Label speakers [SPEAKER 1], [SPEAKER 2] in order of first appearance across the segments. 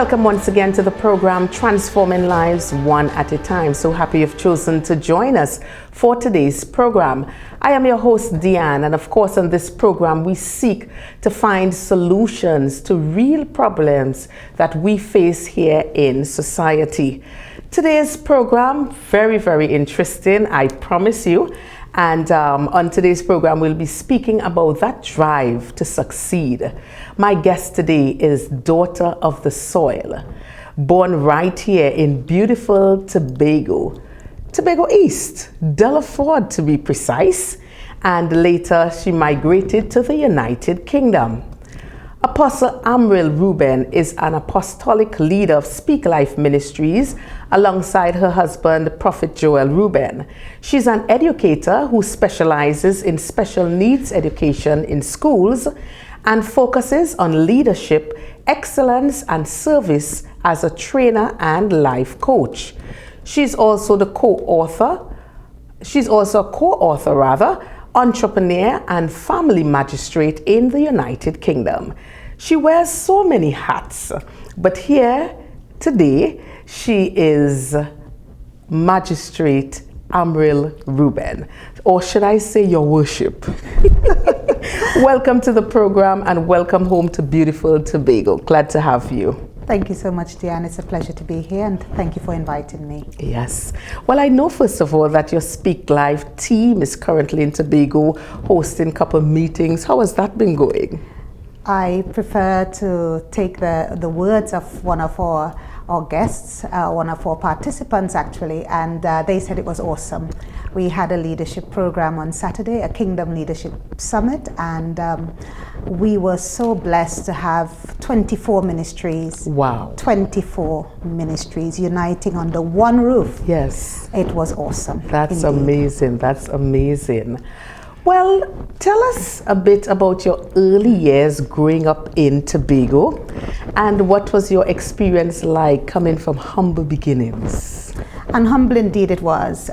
[SPEAKER 1] Welcome once again to the program Transforming Lives One at a Time. So happy you've chosen to join us for today's program. I am your host, Dianne, and of course on this program we seek to find solutions to real problems that we face here in society. Today's program, very interesting, I promise you. And on today's program, we'll be speaking about that drive to succeed. My guest today is Daughter of the Soil, born right here in beautiful Tobago East, Delaford to be precise, and later she migrated to the United Kingdom. Apostle Amryl Reuben is an apostolic leader of Speak Life Ministries alongside her husband, Prophet Joel Reuben. She's an educator who specializes in special needs education in schools and focuses on leadership, excellence, and service as a trainer and life coach. She's also a co-author, entrepreneur and family magistrate in the United Kingdom. She wears so many hats, but here today she is Magistrate Amryl Reuben, or should I say your worship. Welcome to the program and welcome home to beautiful Tobago. Glad to have you.
[SPEAKER 2] Thank you so much, Dianne. It's a pleasure to be here, and thank you for inviting me.
[SPEAKER 1] Yes. Well, I know, first of all, that your Speak Live team is currently in Tobago hosting a couple of meetings. How has that been going?
[SPEAKER 2] I prefer to take the words of one of our guests, one of our participants actually, and they said it was awesome. We had a leadership program on Saturday, a Kingdom Leadership Summit, and we were so blessed to have 24 ministries.
[SPEAKER 1] Wow.
[SPEAKER 2] 24 ministries uniting under one roof.
[SPEAKER 1] Yes.
[SPEAKER 2] It was awesome.
[SPEAKER 1] That's
[SPEAKER 2] indeed.
[SPEAKER 1] amazing. That's amazing. Well, tell us a bit about your early years growing up in Tobago, and what was your experience like coming from humble beginnings?
[SPEAKER 2] And humble indeed it was.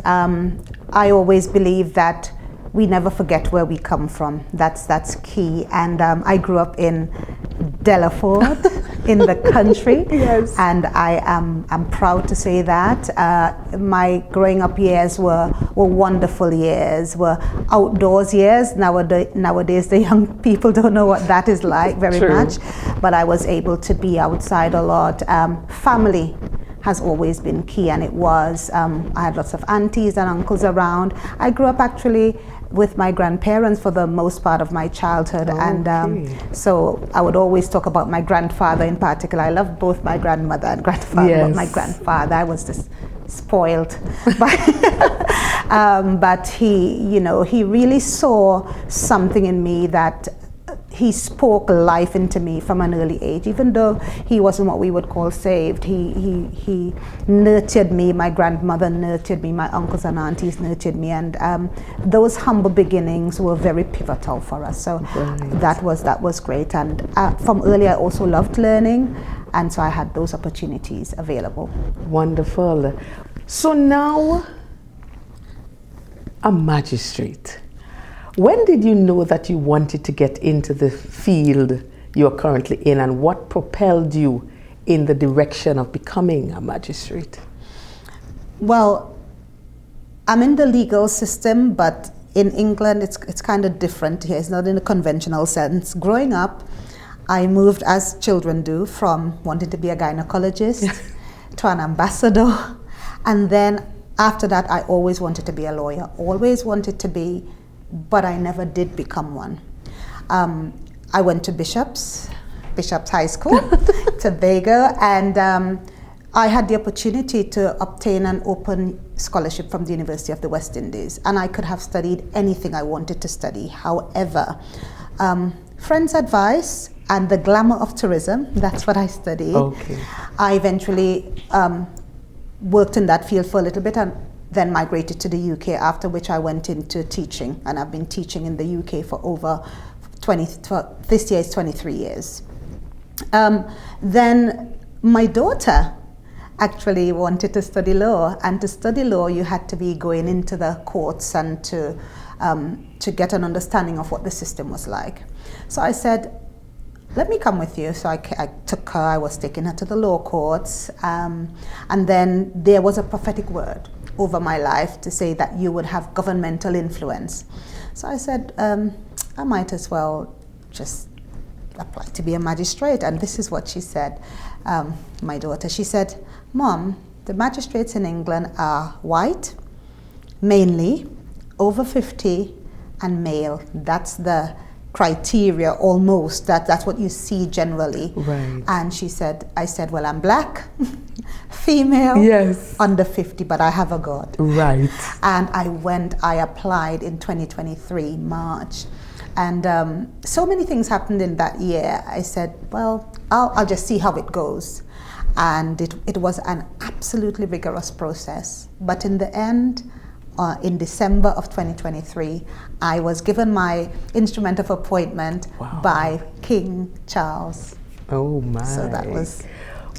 [SPEAKER 2] I always believe that we never forget where we come from. That's key. And I grew up in Delaford, in the country.
[SPEAKER 1] Yes.
[SPEAKER 2] And I'm proud to say that. My growing up years were wonderful years, were outdoors years. Nowadays the young people don't know what that is like very
[SPEAKER 1] True.
[SPEAKER 2] much. But I was able to be outside a lot. Family has always been key, and it was. I had lots of aunties and uncles around. I grew up actually with my grandparents for the most part of my childhood.
[SPEAKER 1] Okay.
[SPEAKER 2] And so I would always talk about my grandfather in particular. I loved both my grandmother and grandfather,
[SPEAKER 1] Yes.
[SPEAKER 2] but my grandfather, I was just spoiled. But he really saw something in me that he spoke life into me from an early age. Even though he wasn't what we would call saved, he nurtured me. My grandmother nurtured me. My uncles and aunties nurtured me, and those humble beginnings were very pivotal for us. So
[SPEAKER 1] Right.
[SPEAKER 2] that was great. And from early, I also loved learning, and so I had those opportunities available.
[SPEAKER 1] Wonderful. So now, a magistrate. When did you know that you wanted to get into the field you're currently in, and what propelled you in the direction of becoming a magistrate?
[SPEAKER 2] Well, I'm in the legal system, but in England it's kind of different here. It's not in a conventional sense. Growing up, I moved, as children do, from wanting to be a gynecologist to an ambassador, and then after that I always wanted to be a lawyer, always wanted to be, but I never did become one. I went to Bishop's High School, Tobago, and I had the opportunity to obtain an open scholarship from the University of the West Indies, and I could have studied anything I wanted to study. However, friends' advice and the glamour of tourism, that's what I studied.
[SPEAKER 1] Okay.
[SPEAKER 2] I eventually worked in that field for a little bit, and then migrated to the UK, after which I went into teaching, and I've been teaching in the UK for over this year is 23 years. Then my daughter actually wanted to study law, and to study law you had to be going into the courts and to get an understanding of what the system was like. So I said, let me come with you. So I took her, I was taking her to the law courts. And then there was a prophetic word over my life to say that you would have governmental influence. So I said, I might as well just apply to be a magistrate. And this is what she said, my daughter. She said, Mom, the magistrates in England are white, mainly, over 50, and male. That's the criteria almost. That's what you see generally.
[SPEAKER 1] Right.
[SPEAKER 2] And I said, well, I'm black, female,
[SPEAKER 1] yes,
[SPEAKER 2] under 50, but I have a God.
[SPEAKER 1] Right.
[SPEAKER 2] And I applied in 2023, March. And so many things happened in that year. I said, well, I'll just see how it goes. And it was an absolutely rigorous process. But in the end, in December of 2023, I was given my instrument of appointment by King Charles.
[SPEAKER 1] Oh my.
[SPEAKER 2] So that was...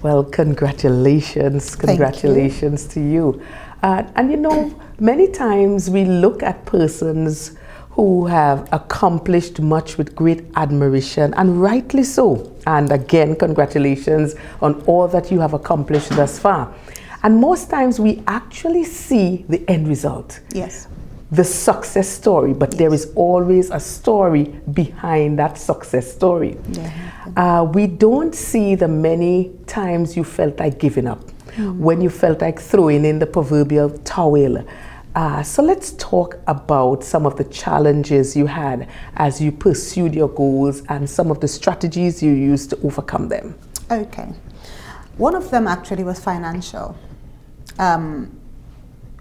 [SPEAKER 1] Well, congratulations to you. And you know, many times we look at persons who have accomplished much with great admiration, and rightly so. And again, congratulations on all that you have accomplished thus far. And most times we actually see the end result.
[SPEAKER 2] Yes.
[SPEAKER 1] The success story, but there is always a story behind that success story. Yeah. We don't see the many times you felt like giving up, when you felt like throwing in the proverbial towel. So let's talk about some of the challenges you had as you pursued your goals and some of the strategies you used to overcome them.
[SPEAKER 2] Okay. One of them actually was financial.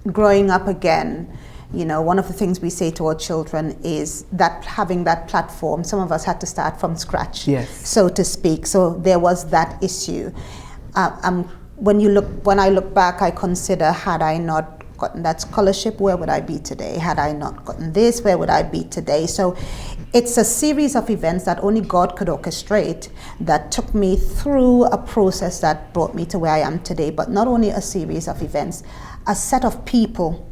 [SPEAKER 2] Growing up again, you know, one of the things we say to our children is that having that platform, some of us had to start from scratch, so to speak. So there was that issue. When I look back, I consider, had I not gotten that scholarship, where would I be today? Had I not gotten this, where would I be today? So it's a series of events that only God could orchestrate that took me through a process that brought me to where I am today. But not only a series of events, a set of people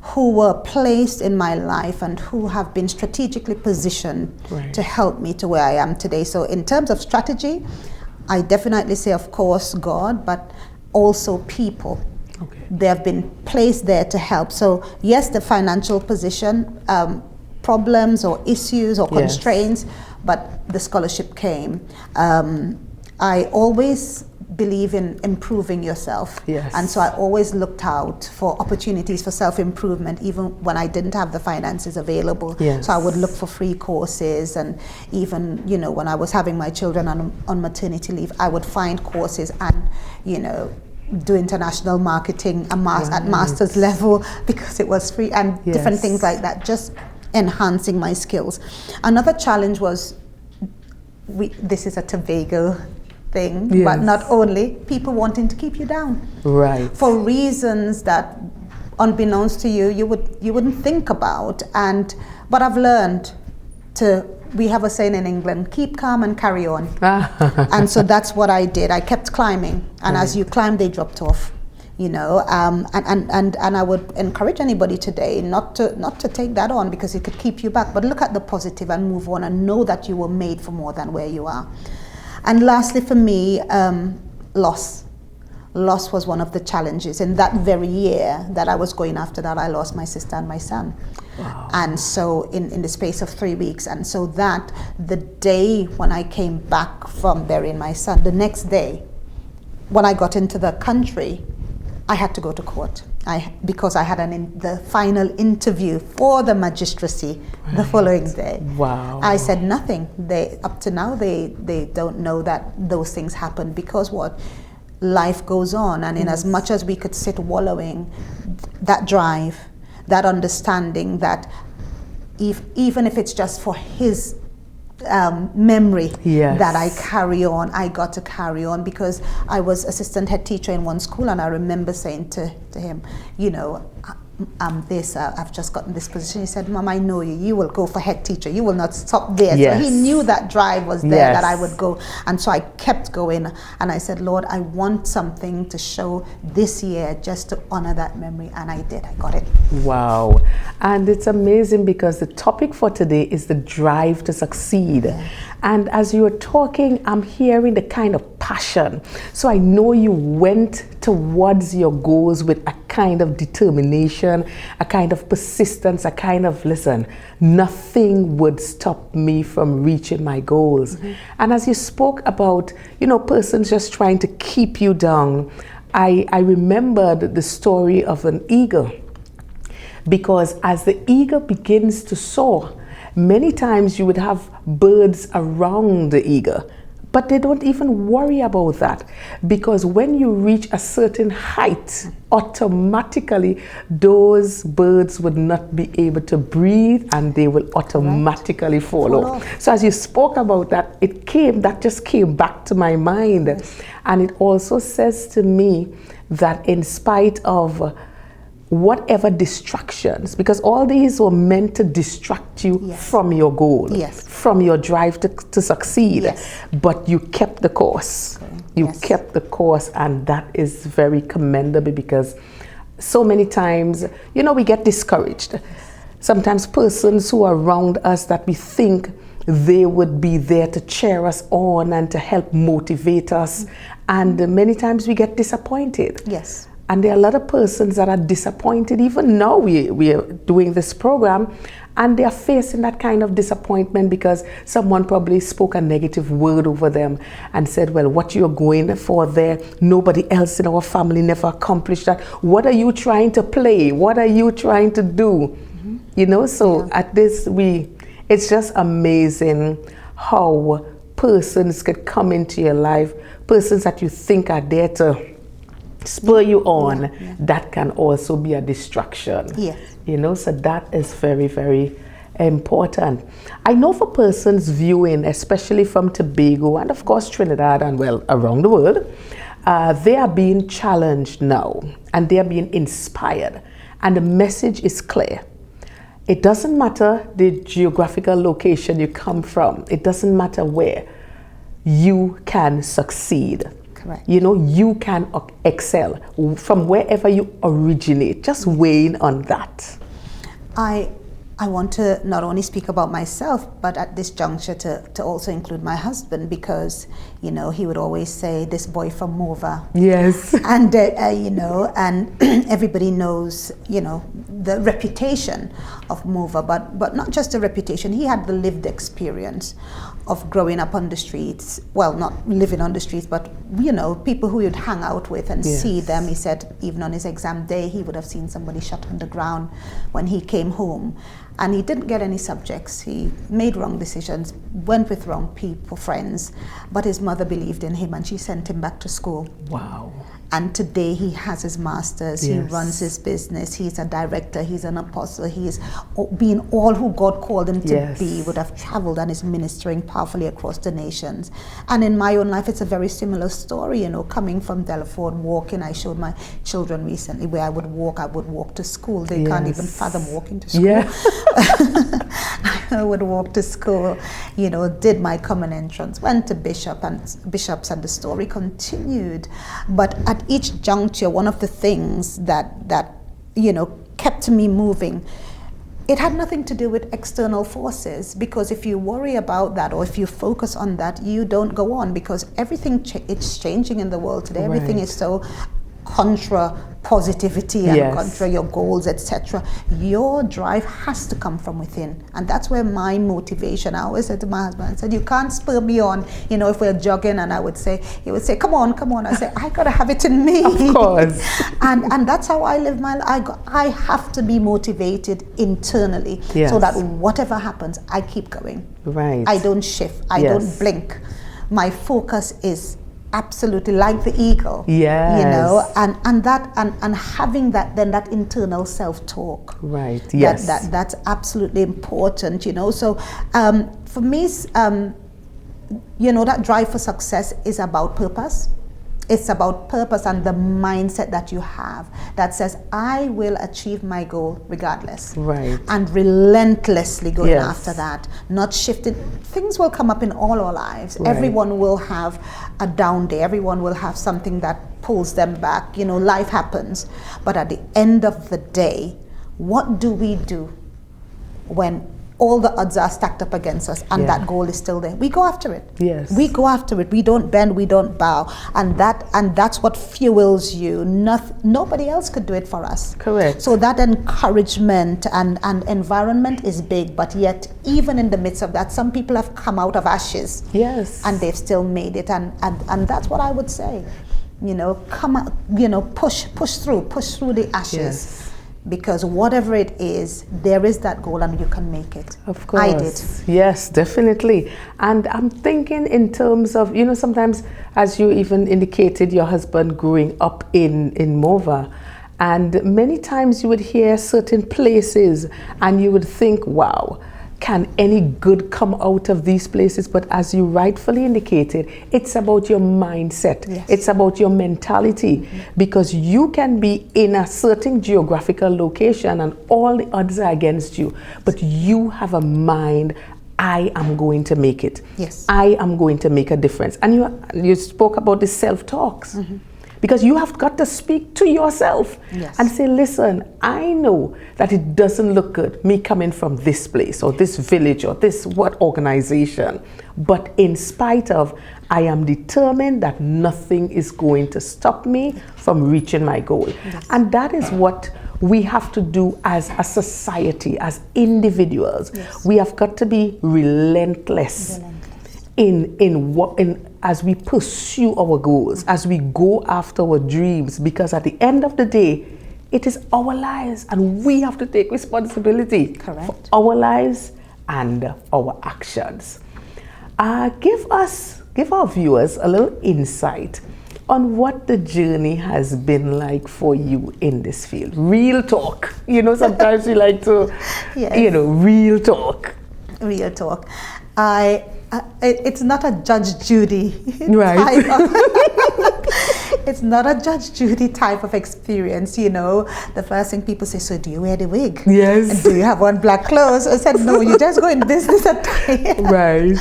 [SPEAKER 2] who were placed in my life and who have been strategically positioned to help me to where I am today. So in terms of strategy, I definitely say, of course, God, but also people. They have been placed there to help. So yes, the financial position, problems or issues or constraints, but the scholarship came. I always believe in improving yourself. And so I always looked out for opportunities for self-improvement, even when I didn't have the finances available. So I would look for free courses, and even, you know, when I was having my children on maternity leave, I would find courses and, you know, do international marketing at master's level because it was free, and different things like that, just enhancing my skills. Another challenge was, this is a Tobago thing, but not only, people wanting to keep you down. For reasons that, unbeknownst to you, you wouldn't think about. But I've learned we have a saying in England, keep calm and carry on. And so that's what I did. I kept climbing, and as you climb, they dropped off. You know, and I would encourage anybody today not to take that on, because it could keep you back. But look at the positive and move on, and know that you were made for more than where you are. And lastly, for me, loss. Loss was one of the challenges. In that very year that I was going after that, I lost my sister and my son. And so in the space of 3 weeks. And so that the day when I came back from burying my son, the next day, when I got into the country, I had to go to court. Because I had the final interview for the magistracy the following day. I said nothing. Up to now, they don't know that those things happen, because what? Life goes on, and in as much as we could sit wallowing, that drive, that understanding that even if it's just for his memory that I carry on, I got to carry on, because I was assistant head teacher in one school, and I remember saying to him, you know, I've just gotten this position. He said, Mom, I know you. You will go for head teacher. You will not stop there.
[SPEAKER 1] Yes.
[SPEAKER 2] So he knew that drive was there,
[SPEAKER 1] Yes.
[SPEAKER 2] that I would go. And so I kept going. And I said, Lord, I want something to show this year just to honor that memory. And I did. I got it.
[SPEAKER 1] Wow. And it's amazing because the topic for today is the drive to succeed.
[SPEAKER 2] Yeah.
[SPEAKER 1] And as you were talking, I'm hearing the kind of passion. So I know you went towards your goals with a kind of determination, a kind of persistence, a kind of, listen, nothing would stop me from reaching my goals. Mm-hmm. And as you spoke about, persons just trying to keep you down, I remembered the story of an eagle. Because as the eagle begins to soar, many times you would have birds around the eagle, but they don't even worry about that, because when you reach a certain height, automatically those birds would not be able to breathe and they will automatically fall off. So as you spoke about that, that just came back to my mind. Yes. And it also says to me that in spite of whatever distractions, because all these were meant to distract you
[SPEAKER 2] yes.
[SPEAKER 1] from your goal,
[SPEAKER 2] yes.
[SPEAKER 1] from your drive to succeed,
[SPEAKER 2] yes.
[SPEAKER 1] but you kept the course. Okay. You
[SPEAKER 2] yes.
[SPEAKER 1] kept the course, and that is very commendable, because so many times, we get discouraged. Sometimes persons who are around us that we think they would be there to cheer us on and to help motivate us, and many times we get disappointed.
[SPEAKER 2] Yes.
[SPEAKER 1] And there are a lot of persons that are disappointed. Even now we are doing this program, and they are facing that kind of disappointment because someone probably spoke a negative word over them and said, well, what you're going for there, nobody else in our family never accomplished that. What are you trying to play? What are you trying to do? Mm-hmm. So yeah. At this, it's just amazing how persons could come into your life, persons that you think are there to spur you on, that can also be a distraction.
[SPEAKER 2] Yes.
[SPEAKER 1] So that is very, very important. I know for persons viewing, especially from Tobago and of course Trinidad and around the world, they are being challenged now and they are being inspired, and the message is clear. It doesn't matter the geographical location you come from. It doesn't matter where. You can succeed.
[SPEAKER 2] Correct.
[SPEAKER 1] You can excel from wherever you originate. Just weighing on that.
[SPEAKER 2] I want to not only speak about myself, but at this juncture to also include my husband, because, he would always say, this boy from Mova.
[SPEAKER 1] Yes.
[SPEAKER 2] And, and everybody knows, the reputation of Mova, but not just the reputation. He had the lived experience of growing up on the streets. Well, not living on the streets, but, people who you'd hang out with and
[SPEAKER 1] yes.
[SPEAKER 2] see them. He said even on his exam day, he would have seen somebody shot on the ground when he came home. And he didn't get any subjects. He made wrong decisions, went with wrong people, friends, but his mother believed in him and she sent him back to school.
[SPEAKER 1] Wow.
[SPEAKER 2] And today he has his master's,
[SPEAKER 1] yes.
[SPEAKER 2] he runs his business, he's a director, he's an apostle, he's being all who God called him to
[SPEAKER 1] yes.
[SPEAKER 2] be, would have traveled and is ministering powerfully across the nations. And in my own life, it's a very similar story, coming from Delaford, walking. I showed my children recently where I would walk to school. They yes. can't even fathom walking to school.
[SPEAKER 1] Yeah.
[SPEAKER 2] I would walk to school, did my common entrance, went to bishops, and the story continued. But at each juncture, one of the things that kept me moving, it had nothing to do with external forces, because if you worry about that or if you focus on that, you don't go on, because everything it's changing in the world today. Right. Everything is so contra positivity and
[SPEAKER 1] yes.
[SPEAKER 2] contra your goals, etc. Your drive has to come from within, and that's where my motivation. I always said to my husband, I said, you can't spur me on. If we're jogging and he would say, come on. I say, I gotta have it in me.
[SPEAKER 1] Of course.
[SPEAKER 2] and that's how I live my life. I have to be motivated internally,
[SPEAKER 1] yes.
[SPEAKER 2] so that whatever happens, I keep going.
[SPEAKER 1] Right.
[SPEAKER 2] I don't shift. I
[SPEAKER 1] yes.
[SPEAKER 2] don't blink. My focus is absolutely like the eagle.
[SPEAKER 1] Yes.
[SPEAKER 2] And having that internal self-talk.
[SPEAKER 1] Right. Yes.
[SPEAKER 2] That's absolutely important. So for me, that drive for success is about purpose. It's about purpose and the mindset that you have that says, I will achieve my goal regardless.
[SPEAKER 1] Right.
[SPEAKER 2] And relentlessly going
[SPEAKER 1] Yes.
[SPEAKER 2] after that, not shifting. Things will come up in all our lives.
[SPEAKER 1] Right.
[SPEAKER 2] Everyone will have a down day. Everyone will have something that pulls them back. Life happens. But at the end of the day, what do we do when all the odds are stacked up against us and that goal is still there? We go after it.
[SPEAKER 1] Yes.
[SPEAKER 2] We go after it. We don't bend, we don't bow. And that's what fuels you. Nobody else could do it for us.
[SPEAKER 1] Correct.
[SPEAKER 2] So that encouragement and environment is big, but yet even in the midst of that, some people have come out of ashes.
[SPEAKER 1] Yes.
[SPEAKER 2] And they've still made it. And that's what I would say. Come out, push through the ashes.
[SPEAKER 1] Yes.
[SPEAKER 2] Because whatever it is, there is that goal and you can make it.
[SPEAKER 1] Of course.
[SPEAKER 2] I did.
[SPEAKER 1] Yes, definitely. And I'm thinking in terms of, sometimes, as you even indicated, your husband growing up in Mova, and many times you would hear certain places and you would think, wow, can any good come out of these places? But as you rightfully indicated, it's about your mindset.
[SPEAKER 2] Yes.
[SPEAKER 1] It's about your mentality, because you can be in a certain geographical location and all the odds are against you, but you have a mind, I am going to make it.
[SPEAKER 2] Yes.
[SPEAKER 1] I am going to make a difference. And you spoke about the self-talks. Mm-hmm. Because you have got to speak to yourself.
[SPEAKER 2] Yes.
[SPEAKER 1] And say, listen, I know that it doesn't look good, me coming from this place or this village or this organization. But in spite of, I am determined that nothing is going to stop me from reaching my goal.
[SPEAKER 2] Yes.
[SPEAKER 1] And that is what we have to do as a society, as individuals.
[SPEAKER 2] Yes.
[SPEAKER 1] We have got to be relentless. As we pursue our goals, as we go after our dreams, because at the end of the day, it is our lives and we have to take responsibility.
[SPEAKER 2] Correct.
[SPEAKER 1] For our lives and our actions. Give our viewers a little insight on what the journey has been like for you in this field. Real talk. Sometimes we like to,
[SPEAKER 2] yes.
[SPEAKER 1] Real talk.
[SPEAKER 2] Real talk. It's not a Judge Judy
[SPEAKER 1] right.
[SPEAKER 2] type of it's not a Judge Judy type of experience. The first thing people say, so do you wear the wig?
[SPEAKER 1] Yes.
[SPEAKER 2] And do you have on black clothes? I said, no, you just go in business attire.
[SPEAKER 1] Right.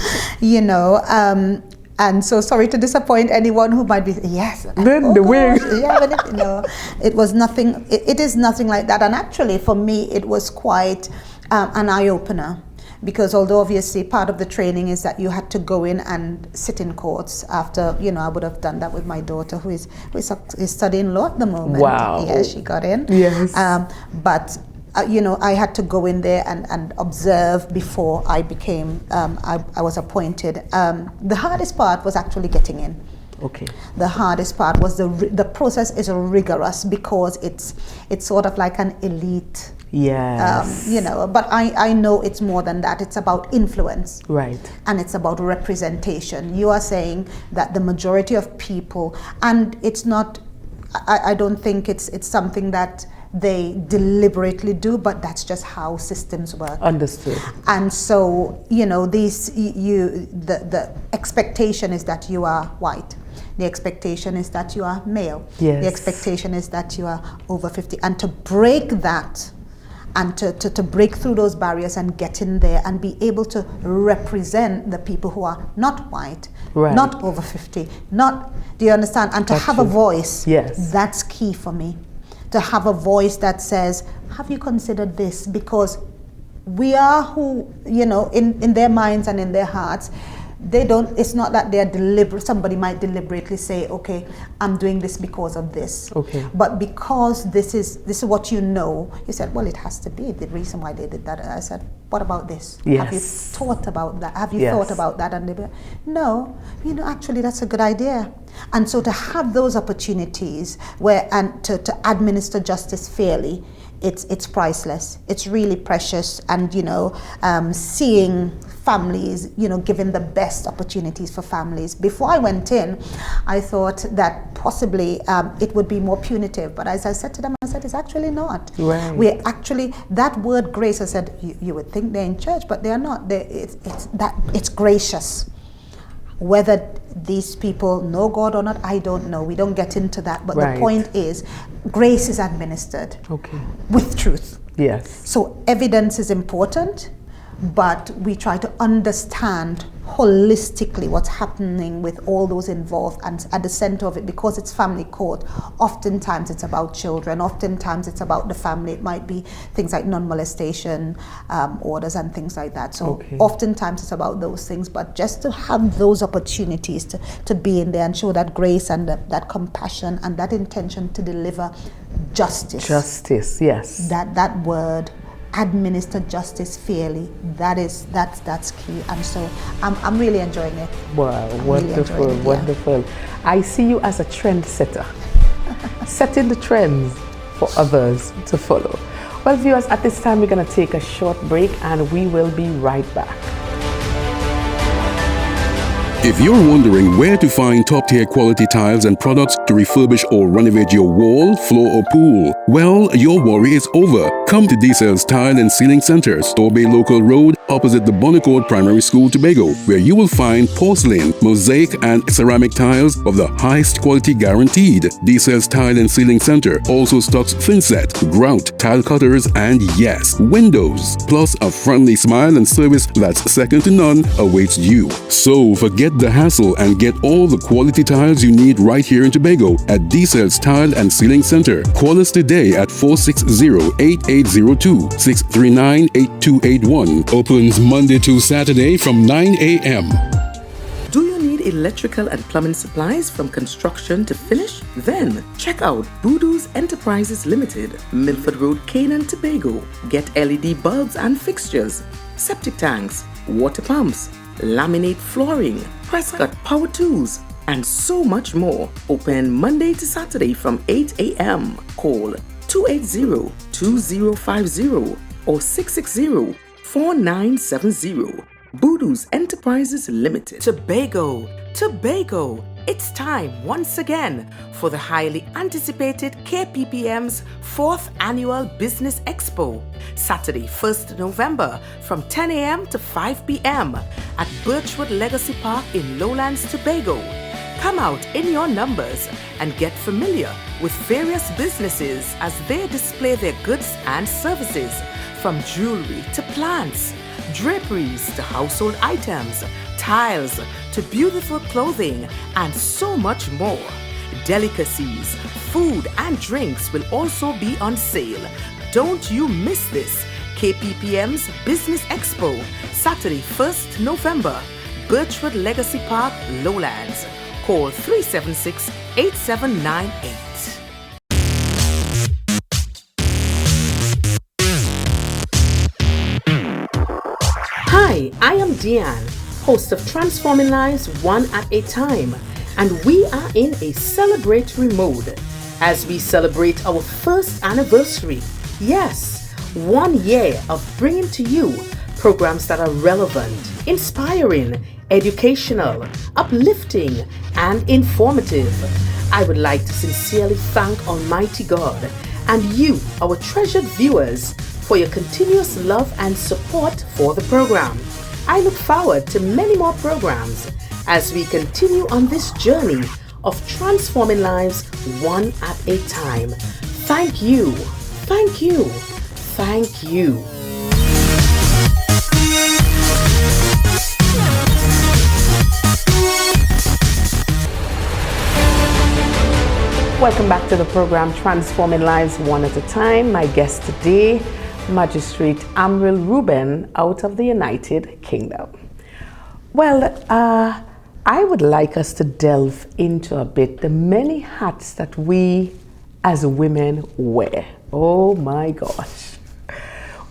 [SPEAKER 2] And so sorry to disappoint anyone who might be, yes.
[SPEAKER 1] Then the wig.
[SPEAKER 2] Yeah, but it was nothing, it is nothing like that. And actually for me, it was quite an eye-opener. Because although obviously part of the training is that you had to go in and sit in courts after, I would have done that with my daughter who is studying law at the moment.
[SPEAKER 1] Wow.
[SPEAKER 2] Yeah, she got in.
[SPEAKER 1] Yes.
[SPEAKER 2] But I had to go in there and observe before I became, I was appointed. The hardest part was actually getting in.
[SPEAKER 1] Okay.
[SPEAKER 2] The hardest part was the process is rigorous because it's sort of like an elite.
[SPEAKER 1] Yes.
[SPEAKER 2] But I know it's more than that. It's about influence.
[SPEAKER 1] Right.
[SPEAKER 2] And it's about representation. You are saying that the majority of people, and it's not, I don't think it's something that they deliberately do, but that's just how systems work.
[SPEAKER 1] Understood.
[SPEAKER 2] And so, the expectation is that you are white. The expectation is that you are male.
[SPEAKER 1] Yes.
[SPEAKER 2] The expectation is that you are over 50. And to break that, and to break through those barriers and get in there and be able to represent the people who are not white,
[SPEAKER 1] right.
[SPEAKER 2] not over 50, do you understand? And to have a voice,
[SPEAKER 1] yes.
[SPEAKER 2] That's key for me. To have a voice that says, have you considered this? Because we are who, in their minds and in their hearts, it's not that they're deliberate. Somebody might deliberately say, okay, I'm doing this because of this.
[SPEAKER 1] Okay.
[SPEAKER 2] But because this is what you said, well, it has to be the reason why they did that. And I said, what about this?
[SPEAKER 1] Yes.
[SPEAKER 2] Have you thought about that? Have you
[SPEAKER 1] yes.
[SPEAKER 2] thought about that? And they be, no, actually that's a good idea. And so to have those opportunities and to administer justice fairly, it's priceless. It's really precious. And seeing families, given the best opportunities for families. Before I went in, I thought that possibly it would be more punitive. But as I said to them, it's actually not.
[SPEAKER 1] Right.
[SPEAKER 2] We're actually, that word grace, I said, you would think they're in church, but they are not. It's gracious. Whether these people know God or not, I don't know. We don't get into that. But
[SPEAKER 1] Right.
[SPEAKER 2] the point is, grace is administered
[SPEAKER 1] Okay.
[SPEAKER 2] with truth.
[SPEAKER 1] Yes.
[SPEAKER 2] So evidence is important, but we try to understand holistically what's happening with all those involved, and at the center of it, because it's family court, oftentimes it's about children, oftentimes it's about the family. It might be things like non-molestation orders and things like that. So oftentimes it's about those things, but just to have those opportunities to be in there and show that grace and that compassion and that intention to deliver justice.
[SPEAKER 1] Justice, yes.
[SPEAKER 2] That word, administer justice fairly, that's key. And so I'm really enjoying it.
[SPEAKER 1] Wow, wonderful,
[SPEAKER 2] really
[SPEAKER 1] wonderful. I see you as a trendsetter, setting the trends for others to follow. Well, viewers, at this time we're going to take a short break and we will be right back.
[SPEAKER 3] If you're wondering where to find top-tier quality tiles and products to refurbish or renovate your wall, floor, or pool, well, your worry is over. Come to D-Cell's Tile and Ceiling Center, Storebay Local Road, opposite the Bonnecourt Primary School, Tobago, where you will find porcelain, mosaic, and ceramic tiles of the highest quality guaranteed. D-Cell's Tile and Ceiling Center also stocks thinset, grout, tile cutters, and yes, windows. Plus, a friendly smile and service that's second to none awaits you. So forget the hassle and get all the quality tiles you need right here in Tobago at D-Cell's Tile and Ceiling Center. Call us today at 460-8802, 639-8281. Opens Monday to Saturday from 9 a.m.
[SPEAKER 1] Do you need electrical and plumbing supplies from construction to finish? Then check out Voodoo's Enterprises Limited, Milford Road, Canaan, Tobago. Get LED bulbs and fixtures, septic tanks, water pumps, laminate flooring, press-cut power tools, and so much more. Open Monday to Saturday from 8 a.m. Call 280-2050 or 660-4970. Voodoo's Enterprises Limited. Tobago, Tobago. It's time once again for the highly anticipated KPPM's 4th Annual Business Expo, Saturday, 1st November from 10 a.m. to 5 p.m. at Birchwood Legacy Park in Lowlands, Tobago. Come out in your numbers and get familiar with various businesses as they display their goods and services, from jewelry to plants, draperies to household items, tiles to beautiful clothing, and so much more. Delicacies, food, and drinks will also be on sale. Don't you miss this. KPPM's Business Expo, Saturday, 1st November, Birchwood Legacy Park, Lowlands. Call 376-8798. Hi, I am Dianne, host of Transforming Lives One at a Time, and we are in a celebratory mode as we celebrate our 1st anniversary. Yes, 1 year of bringing to you programs that are relevant, inspiring, educational, uplifting, and informative. I would like to sincerely thank Almighty God and you, our treasured viewers, for your continuous love and support for the program. I look forward to many more programs as we continue on this journey of transforming lives one at a time. Thank you, thank you, thank you. Welcome back to the program Transforming Lives One at a Time. My guest today, Magistrate Amryl Reuben out of the United Kingdom. Well, I would like us to delve into a bit the many hats that we as women wear. Oh my gosh.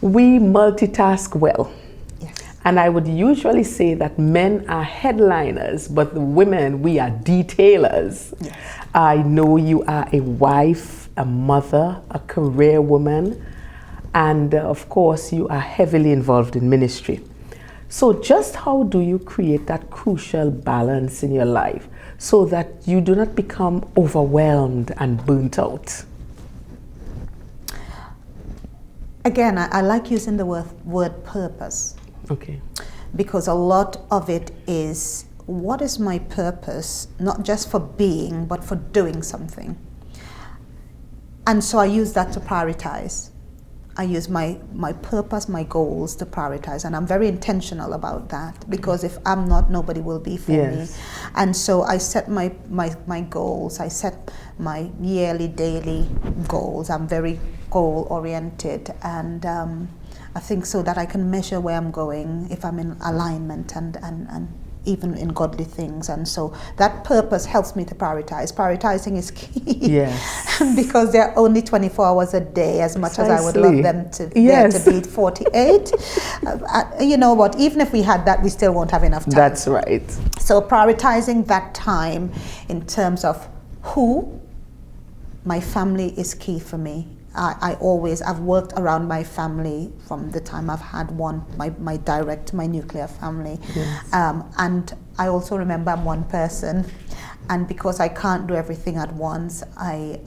[SPEAKER 1] We multitask well.
[SPEAKER 2] Yes.
[SPEAKER 1] And I would usually say that men are headliners, but the women, we are detailers.
[SPEAKER 2] Yes.
[SPEAKER 1] I know you are a wife, a mother, a career woman, and of course you are heavily involved in ministry. So just how do you create that crucial balance in your life so that you do not become overwhelmed and burnt out?
[SPEAKER 2] Again, I like using the word purpose.
[SPEAKER 1] Okay.
[SPEAKER 2] Because a lot of it is what is my purpose, not just for being, but for doing something. And so I use that to prioritize. I use my purpose, my goals to prioritize, and I'm very intentional about that, because if I'm not, nobody will be for me. And so I set my goals, I set my yearly, daily goals. I'm very goal oriented, and I think so that I can measure where I'm going, if I'm in alignment and even in godly things. And so that purpose helps me to prioritize. Prioritizing is key.
[SPEAKER 1] Yes.
[SPEAKER 2] Because there are only 24 hours a day, as much as I would love them to, there to be 48. You know what, even if we had that, we still won't have enough time.
[SPEAKER 1] That's right.
[SPEAKER 2] So prioritizing that time in terms of who, my family is key for me. I've worked around my family from the time I've had my nuclear family.
[SPEAKER 1] Yes.
[SPEAKER 2] And I also remember I'm one person, and because I can't do everything at once, I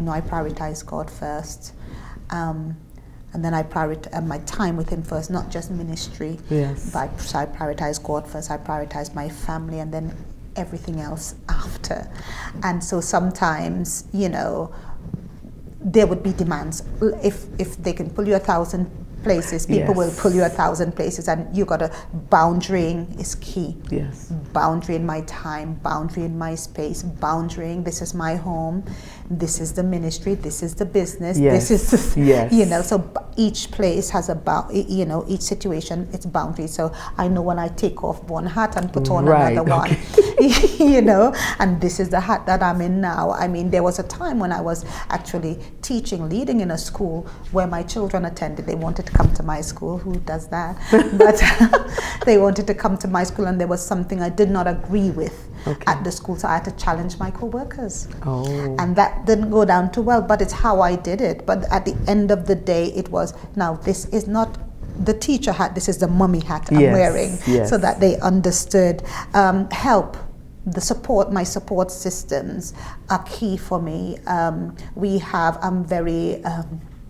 [SPEAKER 2] know I prioritize God first. And then I prioritize my time with Him first, not just ministry.
[SPEAKER 1] Yes.
[SPEAKER 2] But so I prioritize God first, I prioritize my family, and then everything else after. And so sometimes, you know, there would be demands. If they can pull you 1,000 places, people will pull you 1,000 places, and you got boundarying is key.
[SPEAKER 1] Yes.
[SPEAKER 2] Boundary in my time, boundary in my space, boundarying, this is my home, this is the ministry, this is the business, this is the, you know, so each place has you know, each situation, it's boundary. So I know when I take off one hat and put on another one, you know, and this is the hat that I'm in now. I mean, there was a time when I was actually teaching, leading in a school where my children attended. They wanted to come to my school. Who does that? But they wanted to come to my school, and there was something I did not agree with at the school, so I had to challenge my co-workers. And that didn't go down too well, but it's how I did it. But at the end of the day, it was, now this is not the teacher hat, this is the mummy hat I'm wearing, so that they understood. Help. The support, my support systems are key for me. I'm very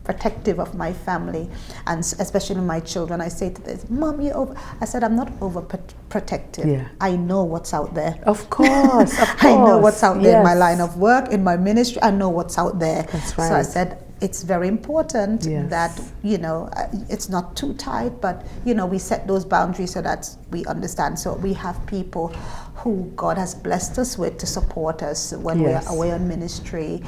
[SPEAKER 2] protective of my family, and especially my children. I say to them, Mom, I said, I'm not overprotective. I know what's out there.
[SPEAKER 1] Of course, of course.
[SPEAKER 2] I know what's out there in my line of work, in my ministry. I know what's out there.
[SPEAKER 1] That's right.
[SPEAKER 2] So I said, it's very important that, you know, it's not too tight, but, you know, we set those boundaries so that we understand. So we have people who God has blessed us with to support us when we're away on ministry.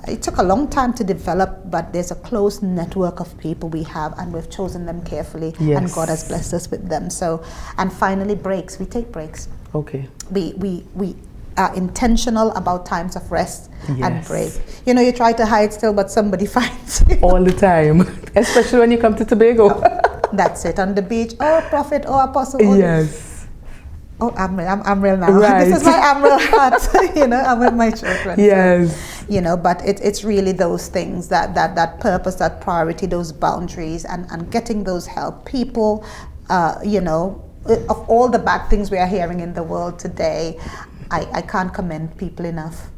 [SPEAKER 2] It took a long time to develop, but there's a close network of people we have, and we've chosen them carefully, and God has blessed us with them. So, and finally, breaks. We take breaks.
[SPEAKER 1] Okay.
[SPEAKER 2] We are intentional about times of rest and break. You know, you try to hide still, but somebody finds you.
[SPEAKER 1] All the time, especially when you come to Tobago.
[SPEAKER 2] That's it, on the beach. Oh, prophet, oh, apostle. Oh, oh, Amryl now.
[SPEAKER 1] Right.
[SPEAKER 2] This is my Amryl hat. You know, I'm with my children.
[SPEAKER 1] Yes.
[SPEAKER 2] So, you know, but it's really those things, that purpose, that priority, those boundaries, and getting those help. People, you know, of all the bad things we are hearing in the world today, I can't commend people enough,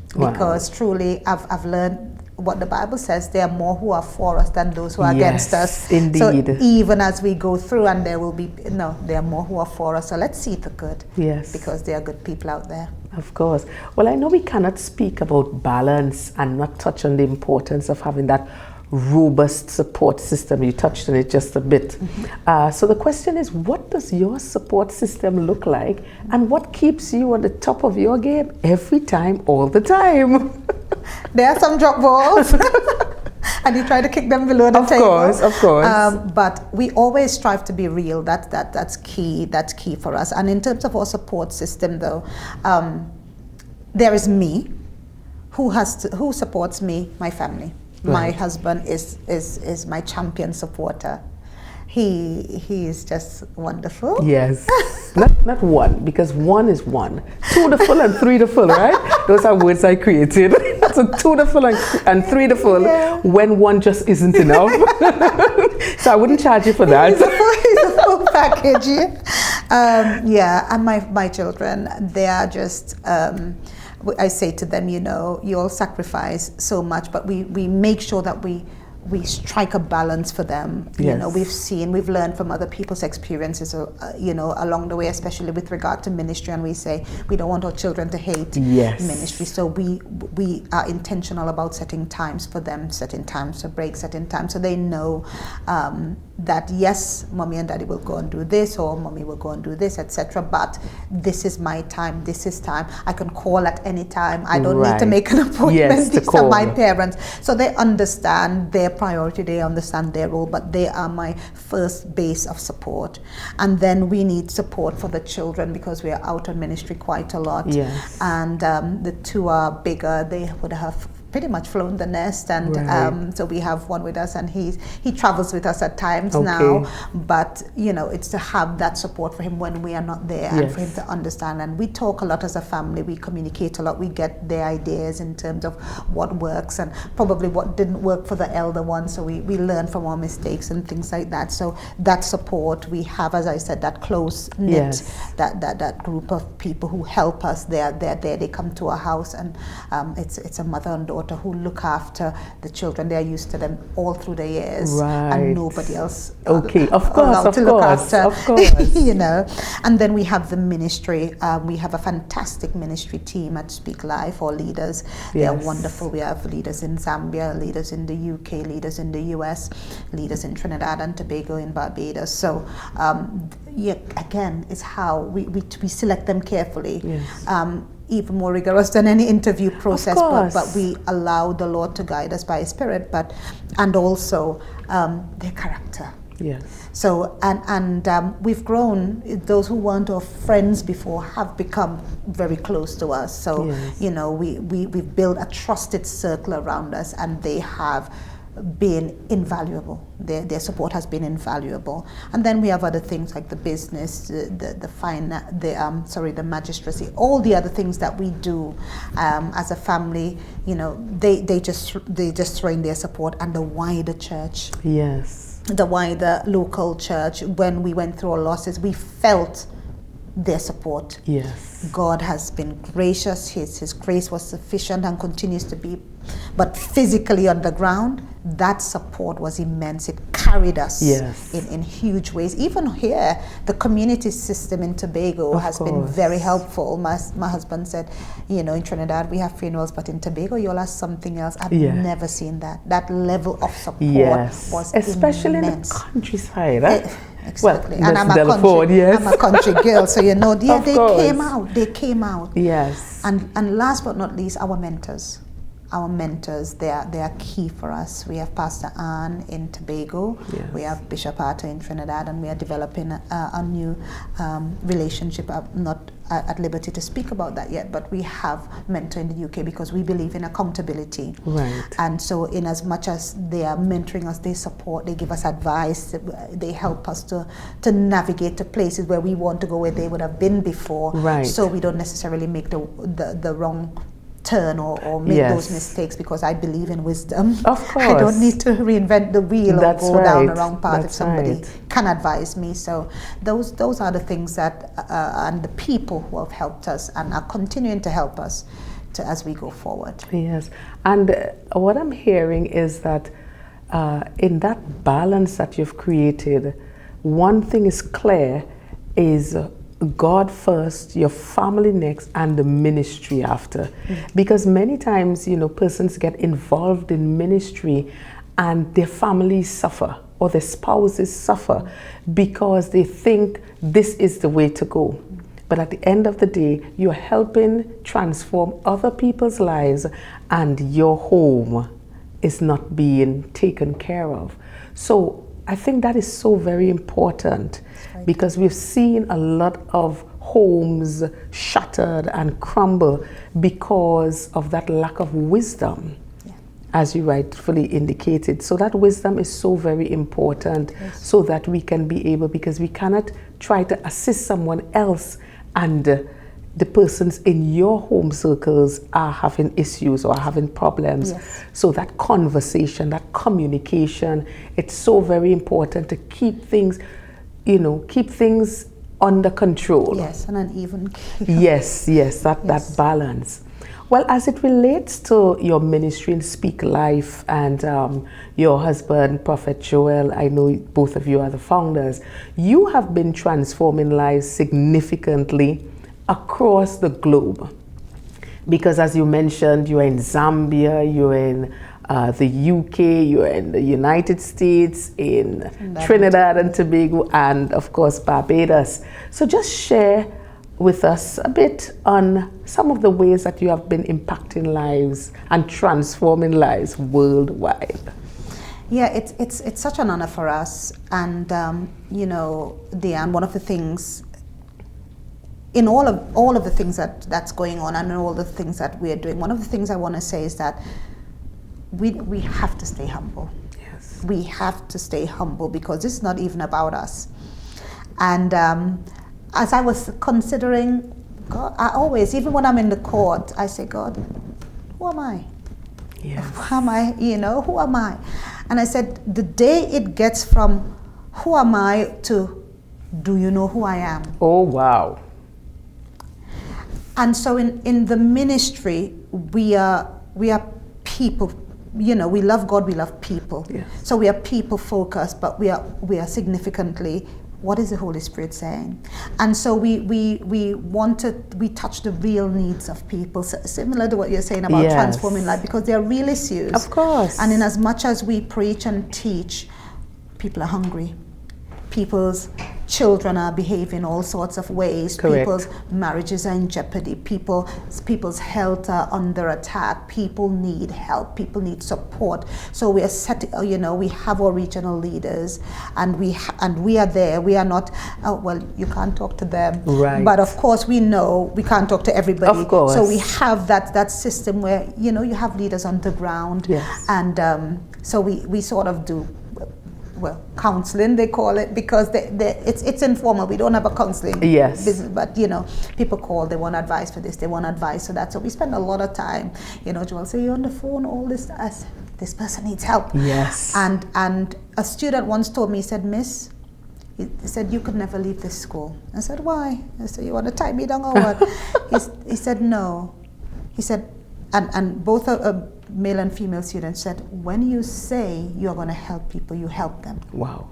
[SPEAKER 2] because truly I've learned what the Bible says. There are more who are for us than those who are against us.
[SPEAKER 1] Indeed.
[SPEAKER 2] So even as we go through, and there are more who are for us. So let's see the good. Yes. Because there are good people out there.
[SPEAKER 1] Of course. Well, I know we cannot speak about balance and not touch on the importance of having that robust support system. You touched on it just a bit. So the question is, what does your support system look like, and what keeps you on the top of your game every time, all the time?
[SPEAKER 2] There are some drop balls, and you try to kick them below the table.
[SPEAKER 1] Of course.
[SPEAKER 2] But we always strive to be real. That's key. That's key for us. And in terms of our support system, though, there is me, who supports me, my family. My husband is my champion supporter. He is just wonderful.
[SPEAKER 1] Yes. not one, because one is one. Two the full and three the full, right? Those are words I created. So two the full and three the full, when one just isn't enough. So I wouldn't charge you for that.
[SPEAKER 2] He's a full package. And my children, they are just, I say to them, you know, you all sacrifice so much, but we make sure that we we strike a balance for them. You know, we've learned from other people's experiences, you know, along the way, especially with regard to ministry, and we say we don't want our children to hate ministry. So we are intentional about setting times for them, setting times for breaks, setting times so they know that yes, mommy and daddy will go and do this, or mommy will go and do this, etc. But this is my time. This is time. I can call at any time. I don't need to make an appointment. These are my parents. So they understand their priority. They understand their role. But they are my first base of support. And then we need support for the children because we are out on ministry quite a lot. Yes. And the two are bigger. They would have pretty much flown the nest, and so we have one with us, and he travels with us at times now. But you know, it's to have that support for him when we are not there, and for him to understand. And we talk a lot as a family. We communicate a lot. We get their ideas in terms of what works and probably what didn't work for the elder one. So we learn from our mistakes and things like that. So that support we have, as I said, that close knit, that group of people who help us. They're there. They come to our house, and it's a mother and daughter who look after the children. They are used to them all through the years, and nobody else allowed to look after. You know. And then we have the ministry. We have a fantastic ministry team at Speak Life, or leaders. They are wonderful. We have leaders in Zambia, leaders in the UK, leaders in the US, leaders in Trinidad and Tobago, in Barbados. So again, it's how we select them carefully. Even more rigorous than any interview process, but we allow the Lord to guide us by His Spirit, and also their character. Yes. So and we've grown. Those who weren't our friends before have become very close to us. So you know, we've built a trusted circle around us, and they have been invaluable. Their support has been invaluable. And then we have other things like the business, the magistracy, all the other things that we do as a family. You know, they just throw in their support, and the wider church. Yes. The wider local church. When we went through our losses, we felt their support. Yes. God has been gracious. His grace was sufficient and continues to be. But physically on the ground, that support was immense. It carried us in huge ways. Even here, the community system in Tobago has been very helpful. My husband said, you know, in Trinidad we have funerals, but in Tobago you all have something else. I've never seen that. That level of support was
[SPEAKER 1] especially
[SPEAKER 2] immense.
[SPEAKER 1] In the countryside.
[SPEAKER 2] Exactly.
[SPEAKER 1] Well,
[SPEAKER 2] and I'm a country girl, so you know, they came out. Yes. And last but not least, our mentors. Our mentors, they are key for us. We have Pastor Ann in Tobago. Yes. We have Bishop Arthur in Trinidad, and we are developing a new relationship. I'm not at liberty to speak about that yet, but we have mentor in the UK because we believe in accountability. Right. And so in as much as they are mentoring us, they support, they give us advice, they help us to navigate to places where we want to go, where they would have been before. Right. So we don't necessarily make the wrong turn or make those mistakes, because I believe in wisdom. Of course. I don't need to reinvent the wheel or go down the wrong path if somebody can advise me. So those are the things that and the people who have helped us and are continuing to help us as we go forward. Yes. And what I'm hearing is that in that balance that you've created, one thing is clear, is God first, your family next, and the ministry after. Because many times, you know, persons get involved in ministry and their families suffer, or their spouses suffer, because they think this is the way to go. But at the end of the day, you're helping transform other people's lives, and your home is not being taken care of. So I think that is so very important, because we've seen a lot of homes shattered and crumble because of that lack of wisdom, as you rightfully indicated. So that wisdom is so very important, so that we can be able, because we cannot try to assist someone else and the persons in your home circles are having issues or having problems. So that conversation, that communication, it's so very important to keep things, you know, keep things under control. Yes, and an even keel. Yes, that balance.
[SPEAKER 1] Well, as it relates to your ministry in Speak Life and your husband, Prophet Joel, I know both of you are the founders. You have been transforming lives significantly across the globe. Because as you mentioned, you're in Zambia, you're in the UK, you're in the United States, in Trinidad and Tobago, and of course Barbados. So just share with us a bit on some of the ways that you have been impacting lives and transforming lives worldwide.
[SPEAKER 2] Yeah, it's such an honor for us. And, Dianne, one of the things, in all of the things that's going on and all the things that we're doing, one of the things I want to say is that we have to stay humble.
[SPEAKER 1] Yes.
[SPEAKER 2] We have to stay humble because this is not even about us. And as I was considering, God, I always, even when I'm in the court, I say, God, who am I?
[SPEAKER 1] Yes.
[SPEAKER 2] Who am I? Who am I? And I said, the day it gets from who am I to do you know who I am?
[SPEAKER 1] Oh, wow.
[SPEAKER 2] And so in the ministry, we are people. We love God, we love people.
[SPEAKER 1] Yes.
[SPEAKER 2] So we are people focused, but we are significantly, what is the Holy Spirit saying? And so we touch the real needs of people, similar to what you're saying about transforming life, because they're real issues.
[SPEAKER 1] Of course.
[SPEAKER 2] And in as much as we preach and teach, people are hungry. People's children are behaving all sorts of ways.
[SPEAKER 1] Correct.
[SPEAKER 2] People's marriages are in jeopardy. People's health are under attack. People need help. People need support. So we are we have our regional leaders, and we are there. We are not. Oh well, you can't talk to them.
[SPEAKER 1] Right.
[SPEAKER 2] But of course, we know we can't talk to everybody.
[SPEAKER 1] Of course.
[SPEAKER 2] So we have that system where you have leaders on the ground.
[SPEAKER 1] Yes.
[SPEAKER 2] And so we sort of do. Well, counseling they call it, because it's informal. We don't have a counseling business, but people call, they want advice for this, they want advice for that. So we spend a lot of time. Joel say, you're on the phone, all this. This person needs help.
[SPEAKER 1] Yes.
[SPEAKER 2] And a student once told me, he said, Miss, he said, you could never leave this school. I said, why? I said, you want to tie me down or what? He said, no. He said, and both a male and female students said, when you say you're going to help people, you help them.
[SPEAKER 1] Wow.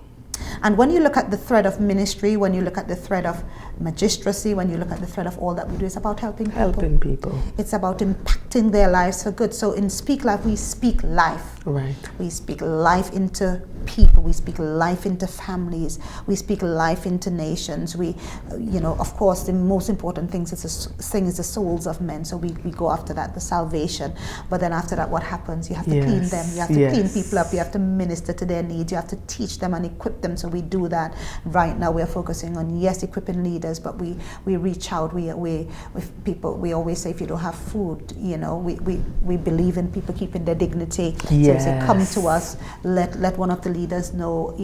[SPEAKER 2] And when you look at the thread of ministry, when you look at the thread of magistracy, when you look at the thread of all that we do, it's about helping people.
[SPEAKER 1] Helping people.
[SPEAKER 2] It's about impacting their lives for good. So in Speak Life, we speak life.
[SPEAKER 1] Right.
[SPEAKER 2] We speak life into people. We speak life into families. We speak life into nations. We, of course, the most important thing is the souls of men. So we go after that, the salvation. But then after that, what happens? You have to clean them. You have to clean people up. You have to minister to their needs. You have to teach them and equip them. So we do that. Right now, we are focusing on, equipping leaders, but we reach out. With people, we always say, if you don't have food, we believe in people keeping their dignity.
[SPEAKER 1] Yes.
[SPEAKER 2] So we say, come to us, let one of the leaders know,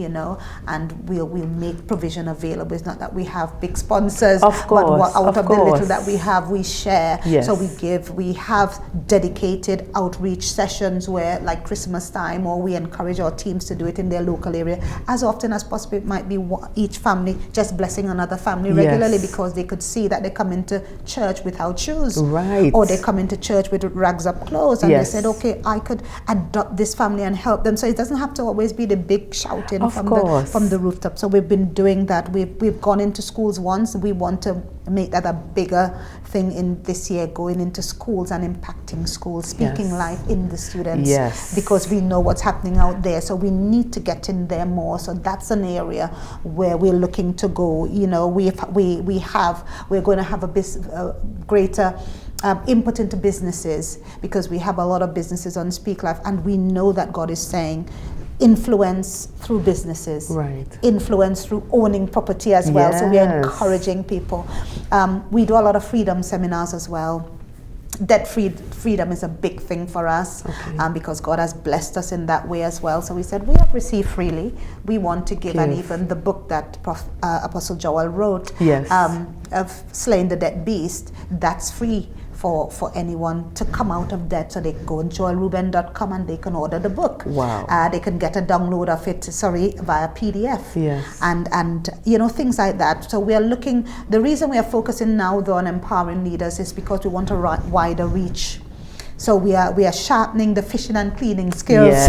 [SPEAKER 2] and we'll make provision available. It's not that we have big sponsors,
[SPEAKER 1] of course,
[SPEAKER 2] but out of the little that we have, we share.
[SPEAKER 1] Yes.
[SPEAKER 2] So we give. We have dedicated outreach sessions where, like Christmas time, or we encourage our teams to do it in their local area as often as possible. It might be each family just blessing another family regularly, because they could see that they come into church without shoes,
[SPEAKER 1] right,
[SPEAKER 2] or they come into church with rags up clothes, and they said, okay, I could adopt this family and help them. So it doesn't have to always be the big shouting from the rooftop. So we've been doing that. We've gone into schools once. We want to make that a bigger thing in this year, going into schools and impacting schools, speaking life in the students, because we know what's happening out there. So we need to get in there more. So that's an area where we're looking to go. We're going to have a greater input into businesses, because we have a lot of businesses on Speak Life, and we know that God is saying influence through businesses,
[SPEAKER 1] right?
[SPEAKER 2] Influence through owning property as well. So we are encouraging people. We do a lot of freedom seminars as well. Debt freedom is a big thing for us, because God has blessed us in that way as well. So we said, we have received freely, we want to give. And even the book that Apostle Joel wrote, of Slaying the Debt Beast, that's free for anyone to come out of debt. So they go on joelreuben.com and they can order the book.
[SPEAKER 1] Wow.
[SPEAKER 2] They can get a download of it, via PDF.
[SPEAKER 1] Yes.
[SPEAKER 2] And things like that. So we are looking, the reason we are focusing now though on empowering leaders is because we want a wider reach. So we are sharpening the fishing and cleaning skills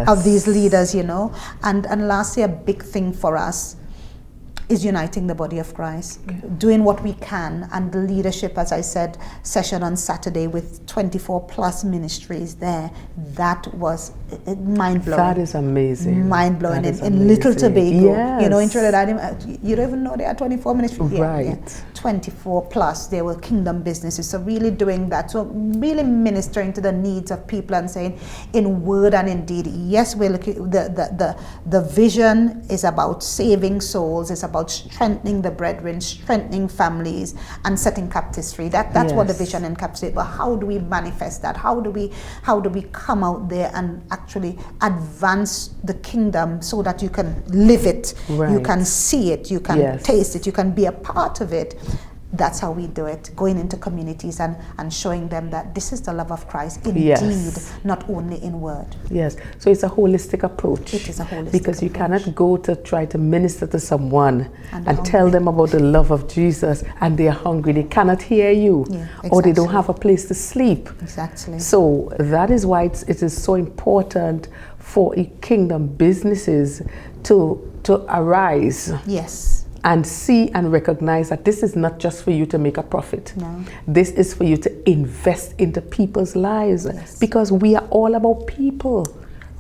[SPEAKER 2] of these leaders, you know. And lastly, a big thing for us is uniting the body of Christ, doing what we can. And the leadership, as I said, session on Saturday with 24 plus ministries there, that was mind-blowing.
[SPEAKER 1] That is amazing.
[SPEAKER 2] Mind-blowing. In Little Tobago, you know, in Trinidad, you don't even know there are 24 ministries.
[SPEAKER 1] Right.
[SPEAKER 2] 24 plus, they were kingdom businesses. So really doing that. So really ministering to the needs of people and saying, in word and in deed, yes, we're looking, the vision is about saving souls, it's about strengthening the brethren, strengthening families, and setting captives free. That's what the vision encapsulates. But how do we manifest that? How do we come out there and actually advance the kingdom so that you can live it, you can see it, you can taste it, you can be a part of it? That's how we do it, going into communities and showing them that this is the love of Christ in deed, not only in word. Yes,
[SPEAKER 1] so it's a holistic approach.
[SPEAKER 2] It is a holistic
[SPEAKER 1] because you
[SPEAKER 2] approach.
[SPEAKER 1] cannot go to try to minister to someone and tell them about the love of Jesus and they are hungry, they cannot hear you, or they don't have a place to sleep.
[SPEAKER 2] Exactly.
[SPEAKER 1] So that is why it is so important for kingdom businesses to arise.
[SPEAKER 2] Yes.
[SPEAKER 1] And see and recognize that this is not just for you to make a profit.
[SPEAKER 2] No.
[SPEAKER 1] This is for you to invest into people's lives.
[SPEAKER 2] Yes.
[SPEAKER 1] Because we are all about people.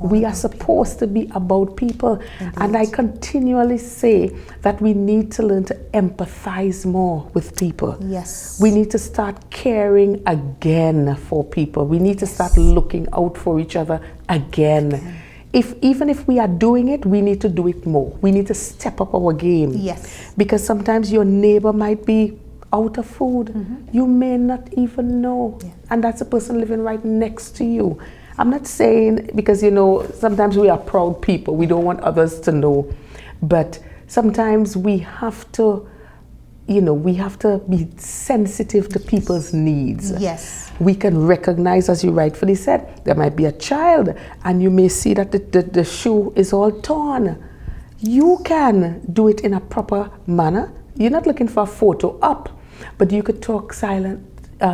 [SPEAKER 1] We are supposed to be about people.
[SPEAKER 2] Indeed.
[SPEAKER 1] And I continually say that we need to learn to empathize more with people.
[SPEAKER 2] Yes.
[SPEAKER 1] We need to start caring again for people. We need to start looking out for each other again. Even if we are doing it, we need to do it more. We need to step up our game.
[SPEAKER 2] Yes.
[SPEAKER 1] Because sometimes your neighbor might be out of food. You may not even know. And that's a person living right next to you. I'm not saying, because you know, sometimes we are proud people. We don't want others to know. But sometimes we have to, we have to be sensitive to people's needs.
[SPEAKER 2] Yes.
[SPEAKER 1] We can recognize, as you rightfully said, there might be a child and you may see that the shoe is all torn. You can do it in a proper manner. You're not looking for a photo up, but you could talk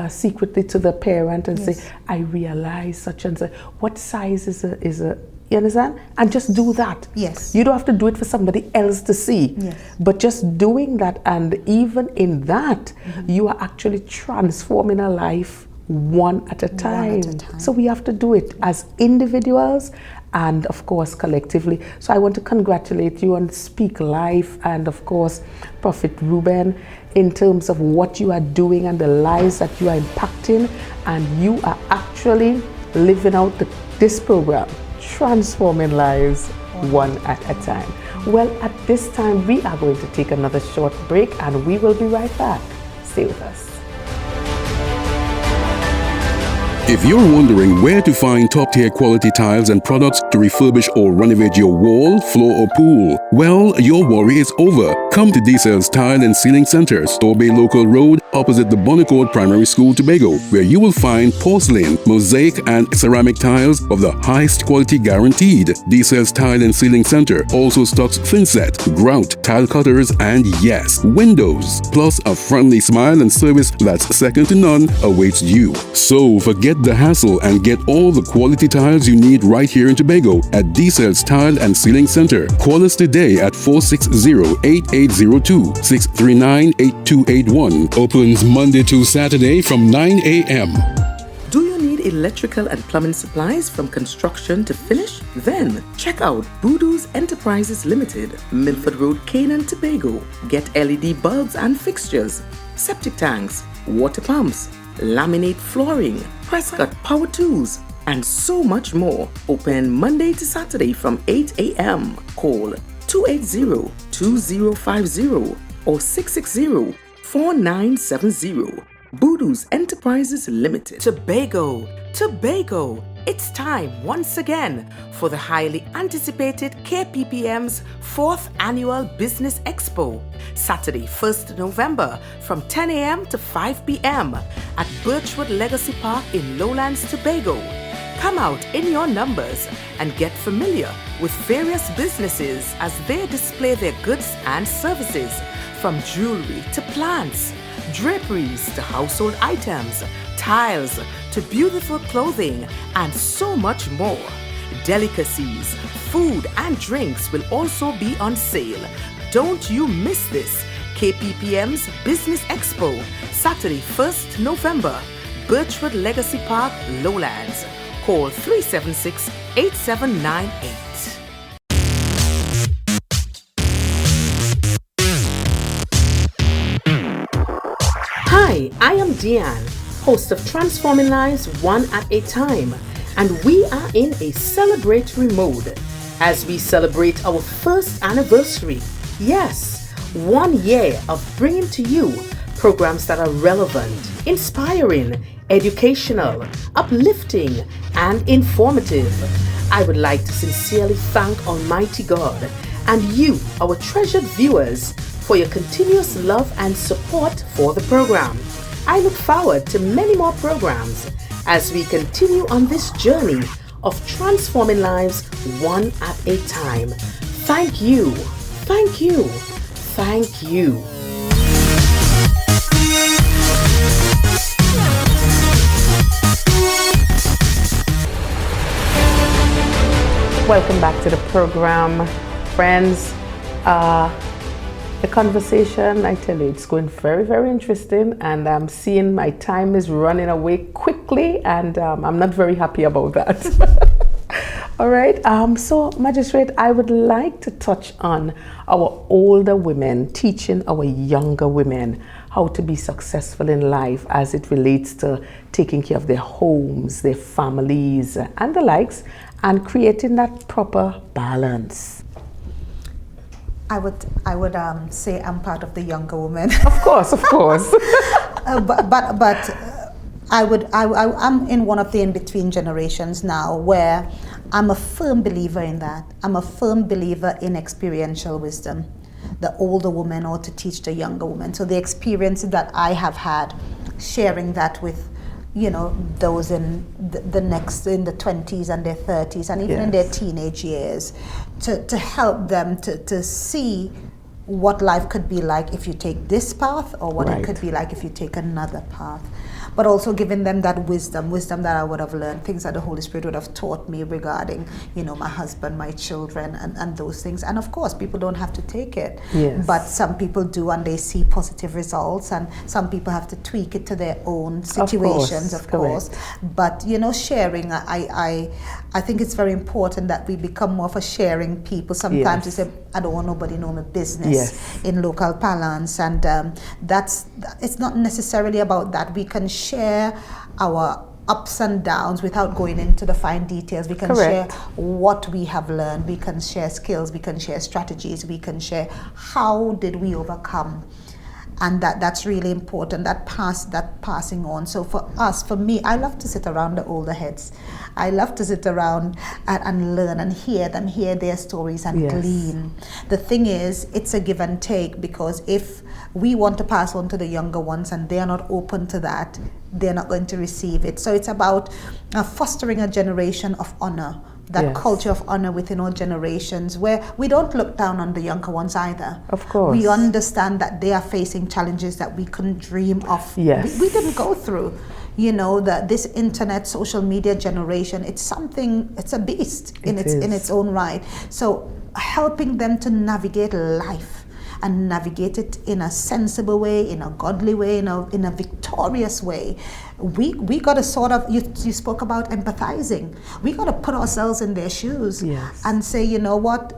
[SPEAKER 1] secretly to the parent and say, I realize such and such. What size is a you understand? And just do that.
[SPEAKER 2] Yes.
[SPEAKER 1] You don't have to do it for somebody else to see.
[SPEAKER 2] Yes.
[SPEAKER 1] But just doing that, and even in that, you are actually transforming a life one at a time. So we have to do it as individuals and of course collectively. So I want to congratulate you on Speak Life and of course Prophet Reuben in terms of what you are doing and the lives that you are impacting, and you are actually living out this program, transforming lives one at a time. Well, at this time we are going to take another short break and we will be right back. Stay with us.
[SPEAKER 3] If you're wondering where to find top-tier quality tiles and products to refurbish or renovate your wall, floor or pool, well, your worry is over. Come to D-Cell's Tile and Ceiling Center, Store Bay Local Road, opposite the Bonnecourt Primary School, Tobago, where you will find porcelain, mosaic and ceramic tiles of the highest quality guaranteed. D-Cell's Tile and Ceiling Center also stocks thinset, grout, tile cutters, and yes, windows. Plus a friendly smile and service that's second to none awaits you. So forget the hassle and get all the quality tiles you need right here in Tobago at D-Cell's Tile and Ceiling Center. Call us today at 460-8802, 639-8281. Opens Monday to Saturday from 9 a.m.
[SPEAKER 1] Do you need electrical and plumbing supplies from construction to finish? Then check out Voodoo's Enterprises Limited, Milford Road, Canaan, Tobago. Get LED bulbs and fixtures, septic tanks, water pumps, laminate flooring, press cut power tools, and so much more. Open Monday to Saturday from 8 a.m. Call 280-2050 or 660-4970. Voodoo's Enterprises Limited. Tobago. It's time once again for the highly anticipated KPPM's 4th Annual Business Expo, Saturday, 1st November from 10 a.m. to 5 p.m. at Birchwood Legacy Park in Lowlands, Tobago. Come out in your numbers and get familiar with various businesses as they display their goods and services, from jewelry to plants, draperies to household items, tiles to beautiful clothing and so much more. Delicacies, food and drinks will also be on sale. Don't you miss this. KPPM's Business Expo, Saturday 1st November, Birchwood Legacy Park, Lowlands. Call 376-8798. Hi, I am Dianne, host of Transforming Lives One at a Time, and we are in a celebratory mode as we celebrate our first anniversary. Yes, 1 year of bringing to you programs that are relevant, inspiring, educational, uplifting, and informative. I would like to sincerely thank Almighty God and you, our treasured viewers, for your continuous love and support for the program. I look forward to many more programs as we continue on this journey of transforming lives one at a time. Thank you, thank you, thank you. Welcome back to the program, friends. The conversation, I tell you, it's going very, very interesting, and I'm seeing my time is running away quickly, and I'm not very happy about that. All right, so Magistrate, I would like to touch on our older women, teaching our younger women how to be successful in life as it relates to taking care of their homes, their families, and the likes, and creating that proper balance.
[SPEAKER 2] I would say I'm part of the younger women.
[SPEAKER 1] Of course.
[SPEAKER 2] I'm in one of the in-between generations now where I'm a firm believer in that. I'm a firm believer in experiential wisdom. The older woman ought to teach the younger woman. So the experiences that I have had, sharing that with those in the next, in the 20s and their 30s and even in their teenage years, to help them to see what life could be like if you take this path, or what it could be like if you take another path. But also giving them that wisdom that I would have learned, things that the Holy Spirit would have taught me regarding, my husband, my children, and those things. And of course, people don't have to take it.
[SPEAKER 1] Yes.
[SPEAKER 2] But some people do, and they see positive results, and some people have to tweak it to their own situations, of course. But, sharing, I think it's very important that we become more of a sharing people. Sometimes you say, I don't want nobody know my business in local parlance, and it's not necessarily about that. We can share our ups and downs without going into the fine details. We can share what we have learned. We can share skills. We can share strategies. We can share how did we overcome. And that's really important, that passing on. So for me, I love to sit around the older heads. I love to sit around and learn and hear their stories and glean. The thing is, it's a give and take, because if we want to pass on to the younger ones and they're not open to that, they're not going to receive it. So it's about fostering a generation of honor, that culture of honor within all generations, where we don't look down on the younger ones either.
[SPEAKER 1] Of course.
[SPEAKER 2] We understand that they are facing challenges that we couldn't dream of.
[SPEAKER 1] Yes.
[SPEAKER 2] We didn't go through. That this internet, social media generation, it's a beast in its own right. So helping them to navigate life and navigate it in a sensible way, in a godly way, in a victorious way. We got to sort of, you spoke about empathizing. We got to put ourselves in their shoes and say, you know what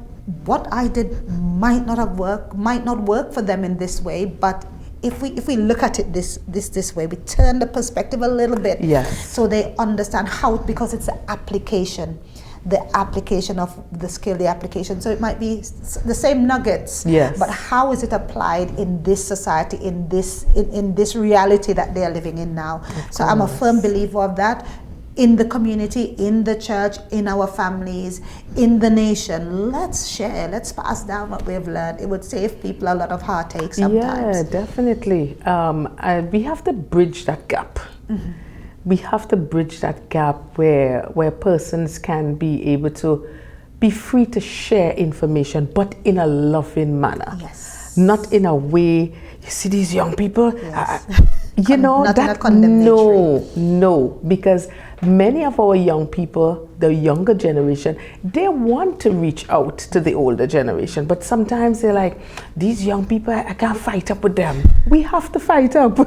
[SPEAKER 2] I did might not work for them in this way, but if we look at it this way, we turn the perspective a little bit, so they understand how, because it's the application of the skill, the application. So it might be the same nuggets, but how is it applied in this society, in this reality that they are living in now? So I'm a firm believer of that. In the community, in the church, in our families, in the nation, let's share, let's pass down what we've learned. It would save people a lot of heartache sometimes.
[SPEAKER 1] Yeah, definitely. We have to bridge that gap. Mm-hmm. We have to bridge that gap where persons can be able to be free to share information, but in a loving manner.
[SPEAKER 2] Yes.
[SPEAKER 1] Not in a way, you see these young people, You know,
[SPEAKER 2] not in a
[SPEAKER 1] that
[SPEAKER 2] condemnatory.
[SPEAKER 1] no, because many of our young people, the younger generation, they want to reach out to the older generation, but sometimes they're like, these young people, I can't fight up with them. We have to fight up.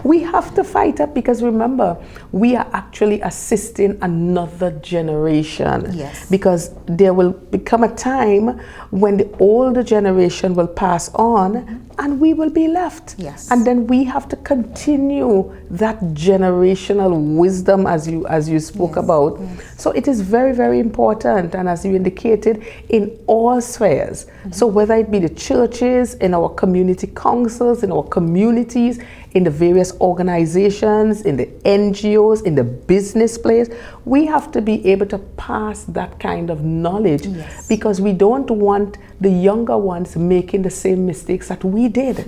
[SPEAKER 1] We have to fight up, because remember, we are actually assisting another generation.
[SPEAKER 2] Yes.
[SPEAKER 1] Because there will become a time when the older generation will pass on, and we will be left.
[SPEAKER 2] Yes.
[SPEAKER 1] And then we have to continue that generational wisdom, as you spoke about. So it is very, very important, and as you indicated, in all spheres. So whether it be the churches, in our community councils, in our communities, in the various organizations, in the NGOs, in the business place, we have to be able to pass that kind of knowledge.
[SPEAKER 2] Yes.
[SPEAKER 1] Because we don't want the younger ones making the same mistakes that we did.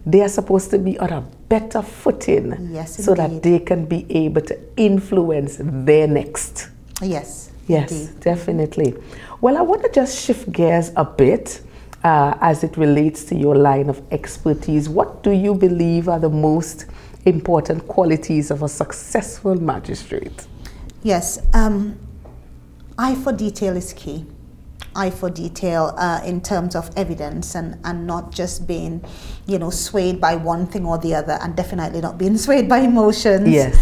[SPEAKER 1] They are supposed to be on a better footing,
[SPEAKER 2] Yes,
[SPEAKER 1] so that
[SPEAKER 2] indeed.
[SPEAKER 1] they can be able to influence their next.
[SPEAKER 2] Yes.
[SPEAKER 1] Yes,
[SPEAKER 2] indeed.
[SPEAKER 1] definitely. Well, I want to just shift gears a bit as it relates to your line of expertise. What do you believe are the most important qualities of a successful magistrate?
[SPEAKER 2] Yes. Eye for detail is key. Eye for detail in terms of evidence, and not just being, swayed by one thing or the other, and definitely not being swayed by emotions.
[SPEAKER 1] Yes.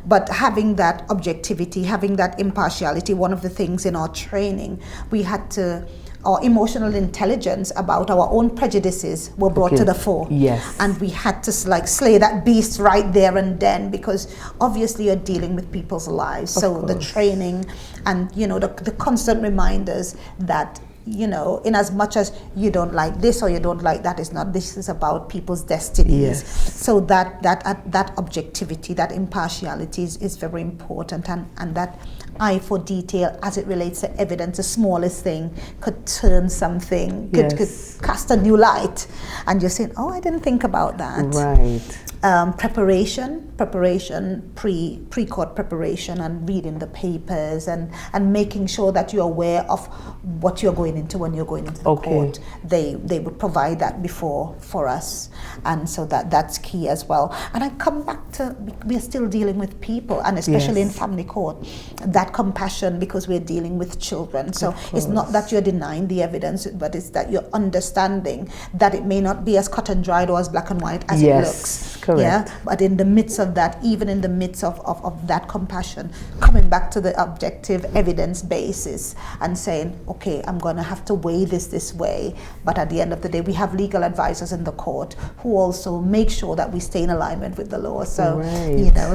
[SPEAKER 2] But having that objectivity, having that impartiality. One of the things in our training, we had to, our emotional intelligence about our own prejudices were brought to the fore.
[SPEAKER 1] Yes.
[SPEAKER 2] And we had to slay that beast right there and then, because obviously you're dealing with people's lives. So the training and, the constant reminders that, in as much as you don't like this or you don't like that, this is about people's destinies.
[SPEAKER 1] Yes.
[SPEAKER 2] So that objectivity, that impartiality is very important, and that eye for detail as it relates to evidence, the smallest thing could turn something, could cast a new light, and you're saying, oh, I didn't think about that.
[SPEAKER 1] Right.
[SPEAKER 2] Preparation, pre-court preparation, and reading the papers, and making sure that you're aware of what you're going into when you're going into the court. They would provide that before for us, and so that's key as well. And I come back to, we're still dealing with people, and especially in family court, that compassion, because we're dealing with children. So it's not that you're denying the evidence, but it's that you're understanding that it may not be as cut and dried or as black and white as it looks.
[SPEAKER 1] Correct.
[SPEAKER 2] Yeah, but in the midst of that, even in the midst of that compassion, coming back to the objective evidence basis and saying, okay, I'm going to have to weigh this way, but at the end of the day, we have legal advisors in the court who also make sure that we stay in alignment with the law. So,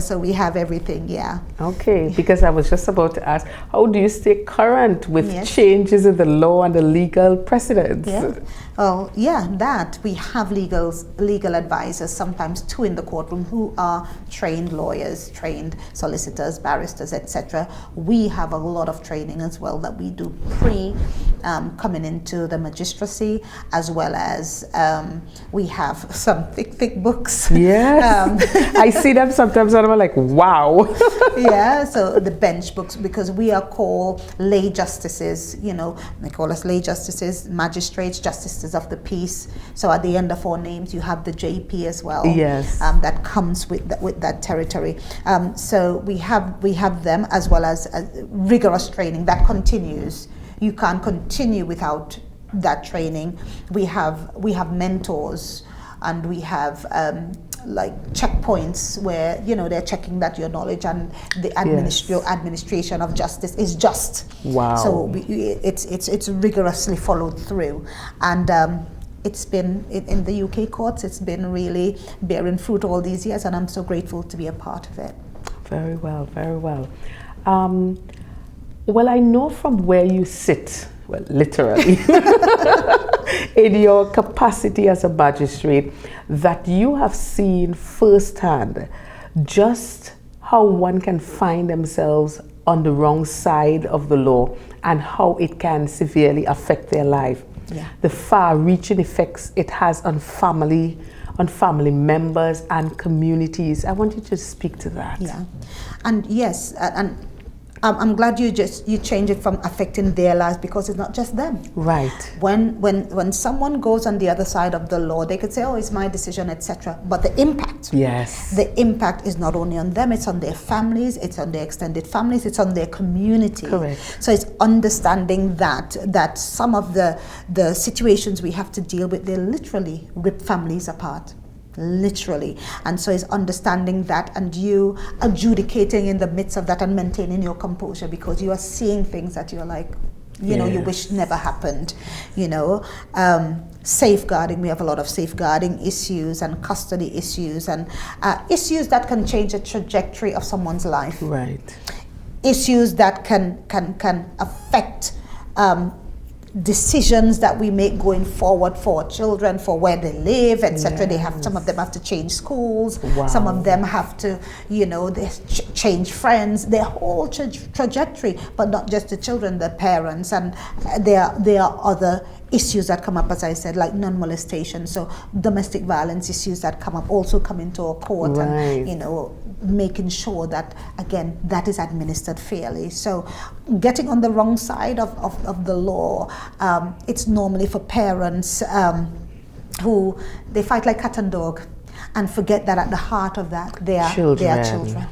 [SPEAKER 2] so we have everything,
[SPEAKER 1] Okay, because I was just about to ask, how do you stay current with changes in the law and the legal precedents?
[SPEAKER 2] Well, that we have legal advisors, sometimes two in the courtroom, who are trained lawyers, trained solicitors, barristers, etc. We have a lot of training as well that we do coming into the magistracy, as well as we have some thick books.
[SPEAKER 1] Yes, I see them sometimes and I'm like, wow.
[SPEAKER 2] So the bench books, because we are called lay justices, they call us lay justices, magistrates, justices of the peace. So at the end of our names, you have the JP as well.
[SPEAKER 1] Yes.
[SPEAKER 2] That comes with that territory. So we have them, as well as rigorous training that continues. You can't continue without that training. We have mentors, and we have like checkpoints where they're checking that your knowledge and the administration of justice is just.
[SPEAKER 1] Wow.
[SPEAKER 2] So it's rigorously followed through, and it's been in the UK courts. It's been really bearing fruit all these years, and I'm so grateful to be a part of it.
[SPEAKER 1] Very well, very well. Well, I know from where you sit, well, literally, in your capacity as a magistrate, that you have seen firsthand just how one can find themselves on the wrong side of the law and how it can severely affect their life. The far-reaching effects it has on family members and communities. I want you to speak to that.
[SPEAKER 2] And yes, and I'm glad you change it from affecting their lives, because it's not just them.
[SPEAKER 1] Right.
[SPEAKER 2] When someone goes on the other side of the law, they could say, oh, it's my decision, etc. But the impact, the impact is not only on them, it's on their families, it's on their extended families, it's on their community.
[SPEAKER 1] Correct.
[SPEAKER 2] So it's understanding that some of the situations we have to deal with, they literally rip families apart. Literally. And so it's understanding that, and you adjudicating in the midst of that and maintaining your composure, because you are seeing things that you're like, you know, you wish never happened. Safeguarding, we have a lot of safeguarding issues and custody issues, and issues that can change the trajectory of someone's life.
[SPEAKER 1] Right.
[SPEAKER 2] Issues that can affect decisions that we make going forward for children, for where they live, etc. They have, some of them have to change schools. Wow. Some of them have to, they change friends. Their whole trajectory, but not just the children, the parents, and there are other issues that come up, as I said, like non-molestation. So domestic violence issues that come up also come into our court, right. And making sure that, again, that is administered fairly. So getting on the wrong side of the law, it's normally for parents who, they fight like cat and dog and forget that at the heart of that, they are children.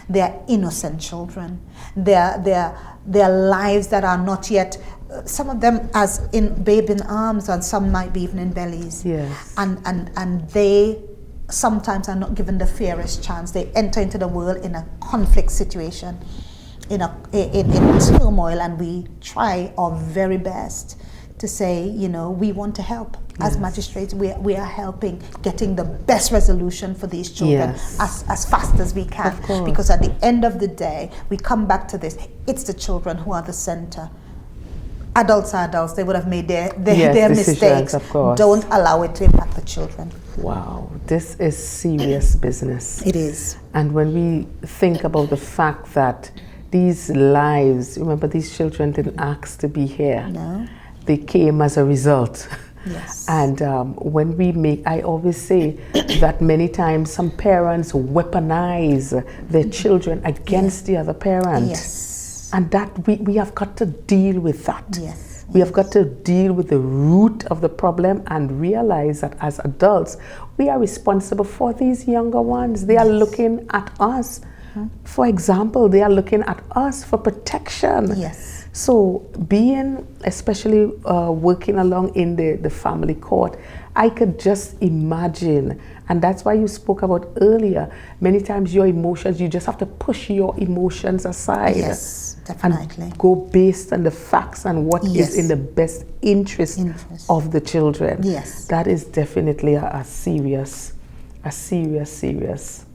[SPEAKER 2] They are innocent children. They are lives that are not yet, some of them as in babe in arms, and some might be even in bellies. Yes. And they sometimes are not given the fairest chance. They enter into the world in a conflict situation, in turmoil, and we try our very best to say, we want to help. Yes. As magistrates, we are helping getting the best resolution for these children, yes, as fast as we can. Because at the end of the day, we come back to this, it's the children who are the center. Adults are adults, they would have made their mistakes. Of course. Don't allow it to impact the children.
[SPEAKER 1] Wow, this is serious business.
[SPEAKER 2] It is.
[SPEAKER 1] And when we think about the fact that these lives, remember, these children didn't ask to be here.
[SPEAKER 2] No.
[SPEAKER 1] They came as a result.
[SPEAKER 2] Yes.
[SPEAKER 1] And when I always say that many times some parents weaponize their children against the other parent.
[SPEAKER 2] Yes.
[SPEAKER 1] And that we have got to deal with that.
[SPEAKER 2] Yes.
[SPEAKER 1] We have got to deal with the root of the problem and realize that as adults, we are responsible for these younger ones. They are looking at us. For example, they are looking at us for protection.
[SPEAKER 2] Yes.
[SPEAKER 1] So being, especially working along in the family court, I could just imagine, and that's why you spoke about earlier, many times your emotions, you just have to push your emotions aside.
[SPEAKER 2] Yes, definitely.
[SPEAKER 1] And go based on the facts and what is in the best interest of the children.
[SPEAKER 2] Yes.
[SPEAKER 1] That is definitely a serious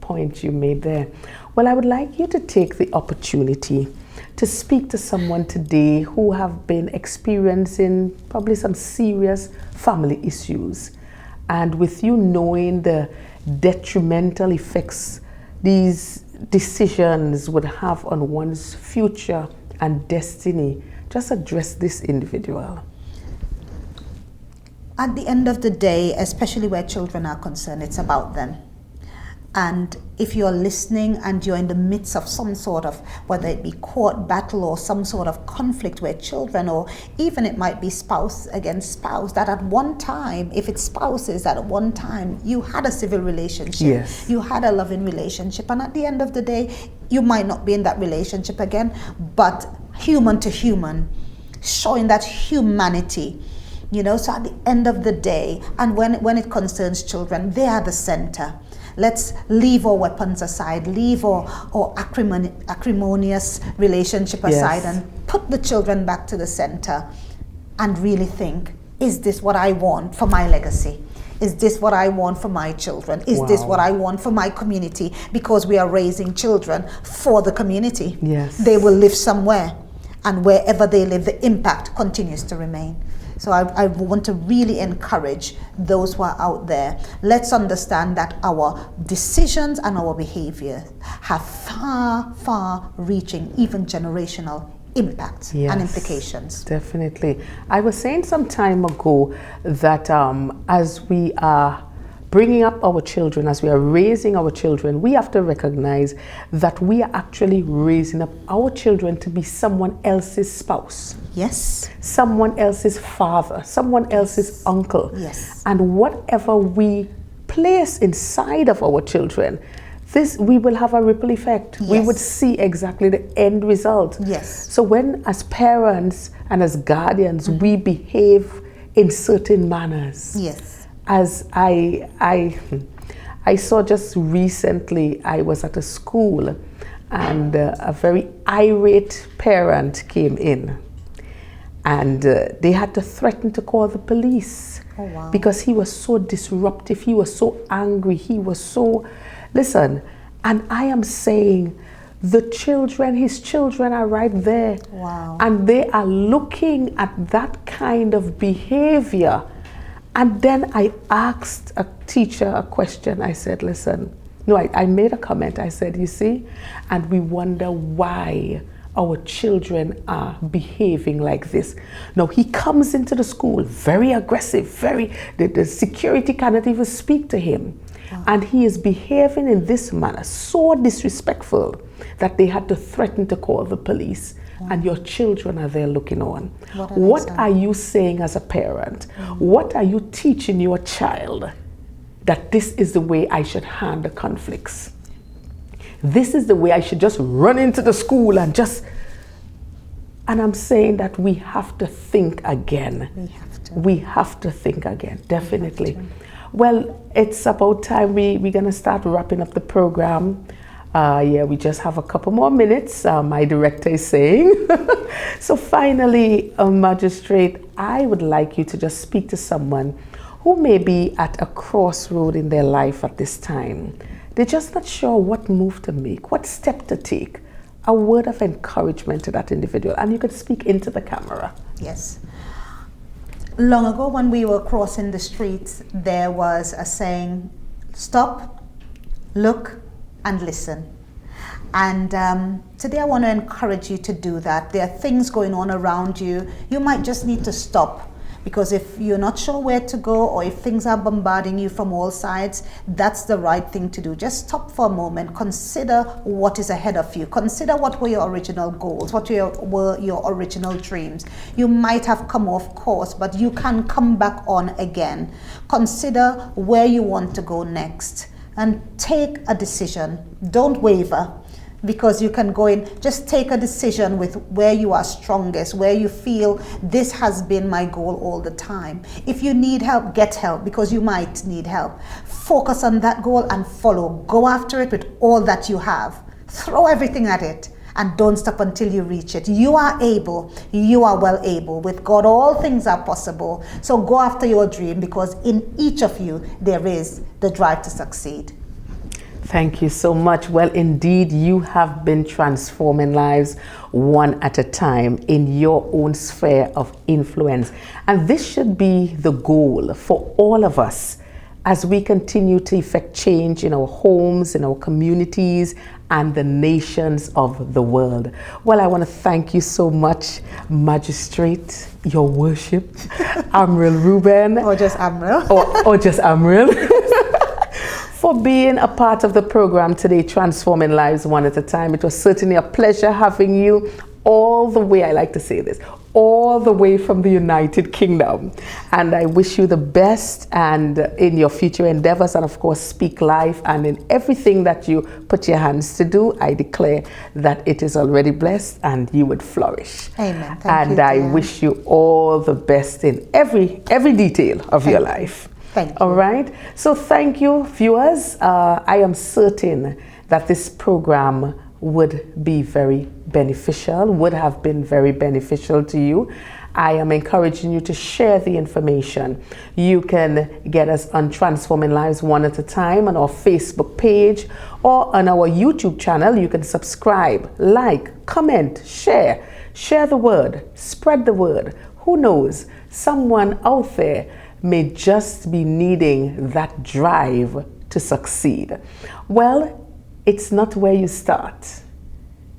[SPEAKER 1] point you made there. Well, I would like you to take the opportunity to speak to someone today who have been experiencing probably some serious family issues. And with you knowing the detrimental effects these decisions would have on one's future and destiny, just address this individual.
[SPEAKER 2] At the end of the day, especially where children are concerned, it's about them. And if you're listening and you're in the midst of some sort of, whether it be court battle or some sort of conflict where children, or even it might be spouse against spouse, that at one time, if it's spouses, that at one time you had a civil relationship, you had a loving relationship, and at the end of the day, you might not be in that relationship again, but human to human, showing that humanity. So at the end of the day, and when it concerns children, they are the center. Let's leave our weapons aside, leave our acrimonious relationship aside, and put the children back to the center and really think, is this what I want for my legacy? Is this what I want for my children? Is this what I want for my community? Because we are raising children for the community.
[SPEAKER 1] Yes.
[SPEAKER 2] They will live somewhere, and wherever they live, the impact continues to remain. So I want to really encourage those who are out there. Let's understand that our decisions and our behavior have far, far-reaching, even generational impacts and implications.
[SPEAKER 1] Definitely. I was saying some time ago that as we are bringing up our children, as we are raising our children, we have to recognize that we are actually raising up our children to be someone else's spouse.
[SPEAKER 2] Yes.
[SPEAKER 1] Someone else's father, someone else's uncle.
[SPEAKER 2] Yes.
[SPEAKER 1] And whatever we place inside of our children, we will have a ripple effect.
[SPEAKER 2] Yes.
[SPEAKER 1] We would see exactly the end result.
[SPEAKER 2] Yes.
[SPEAKER 1] So when, as parents and as guardians, we behave in certain manners.
[SPEAKER 2] Yes.
[SPEAKER 1] As I saw just recently, I was at a school and a very irate parent came in, and they had to threaten to call the police.
[SPEAKER 2] Oh, wow.
[SPEAKER 1] Because he was so disruptive, he was so angry, he was so, listen, and I am saying, his children are right there.
[SPEAKER 2] Wow.
[SPEAKER 1] And they are looking at that kind of behavior. And then I asked a teacher a question. I said, listen, no, I made a comment. I said, you see, and we wonder why our children are behaving like this. Now, he comes into the school very aggressive, the security cannot even speak to him. Wow. And he is behaving in this manner, so disrespectful, that they had to threaten to call the police. Wow. And your children are there looking on. What are you saying as a parent? What are you teaching your child? That this is the way I should handle conflicts. This is the way I should just run into the school and I'm saying that we have to think again. We have to think again, definitely. Well, it's about time we're going to start wrapping up the program. We just have a couple more minutes, my director is saying. So finally, Magistrate, I would like you to just speak to someone who may be at a crossroad in their life at this time. They're just not sure what move to make, what step to take. A word of encouragement to that individual. And you could speak into the camera.
[SPEAKER 2] Yes. Long ago, when we were crossing the streets, there was a saying, stop, look, and listen. And today I want to encourage you to do that. There are things going on around you. You might just need to stop, because if you're not sure where to go, or if things are bombarding you from all sides, that's the right thing to do. Just stop for a moment, consider what is ahead of you. Consider what were your original goals, what were your original dreams. You might have come off course, but you can come back on again. Consider where you want to go next and take a decision. Don't waver, because you can go in, just take a decision with where you are strongest, where you feel this has been my goal all the time. If you need help, get help, because you might need help. Focus on that goal and follow. Go after it with all that you have. Throw everything at it and don't stop until you reach it. You are able, you are well able. With God, all things are possible. So go after your dream, because in each of you, there is the drive to succeed.
[SPEAKER 1] Thank you so much. Well, indeed, you have been transforming lives one at a time in your own sphere of influence. And this should be the goal for all of us as we continue to effect change in our homes, in our communities, and the nations of the world. Well, I want to thank you so much, Magistrate, Your Worship, Amryl Reuben.
[SPEAKER 2] Or just Amryl.
[SPEAKER 1] Or just Amryl. For being a part of the program today, Transforming Lives One at a Time. It was certainly a pleasure having you all the way, I like to say this, all the way from the United Kingdom. And I wish you the best and in your future endeavors, and of course, Speak Life, and in everything that you put your hands to do, I declare that it is already blessed and you would flourish.
[SPEAKER 2] Amen.
[SPEAKER 1] And I wish you all the best in every detail of your life.
[SPEAKER 2] Thank you.
[SPEAKER 1] All right. So thank you, viewers. I am certain that this program would be very beneficial, would have been very beneficial to you. I am encouraging you to share the information. You can get us on Transforming Lives One at a Time on our Facebook page or on our YouTube channel. You can subscribe, like, comment, share. Share the word, spread the word. Who knows? Someone out there may just be needing that drive to succeed. Well, it's not where you start.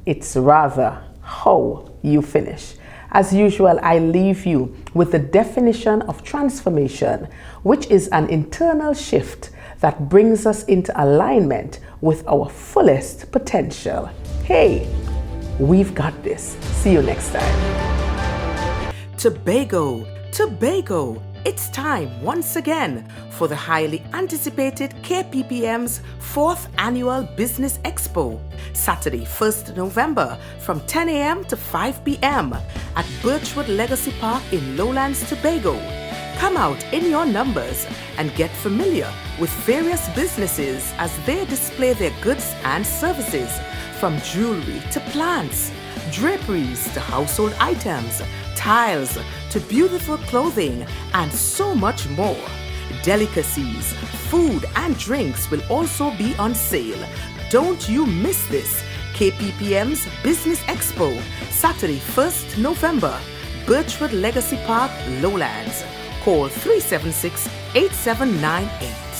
[SPEAKER 1] It's rather how you finish. As usual, I leave you with the definition of transformation, which is an internal shift that brings us into alignment with our fullest potential. Hey, we've got this. See you next time. Tobago, Tobago. It's time once again for the highly anticipated KPPM's 4th Annual Business Expo, Saturday, 1st November from 10 a.m. to 5 p.m. at Birchwood Legacy Park in Lowlands, Tobago. Come out in your numbers and get familiar with various businesses as they display their goods and services, from jewelry to plants, draperies to household items, tiles to beautiful clothing, and so much more. Delicacies, food, and drinks will also be on sale. Don't you miss this. KPPM's Business Expo, Saturday, 1st November, Birchwood Legacy Park, Lowlands. Call 376-8798.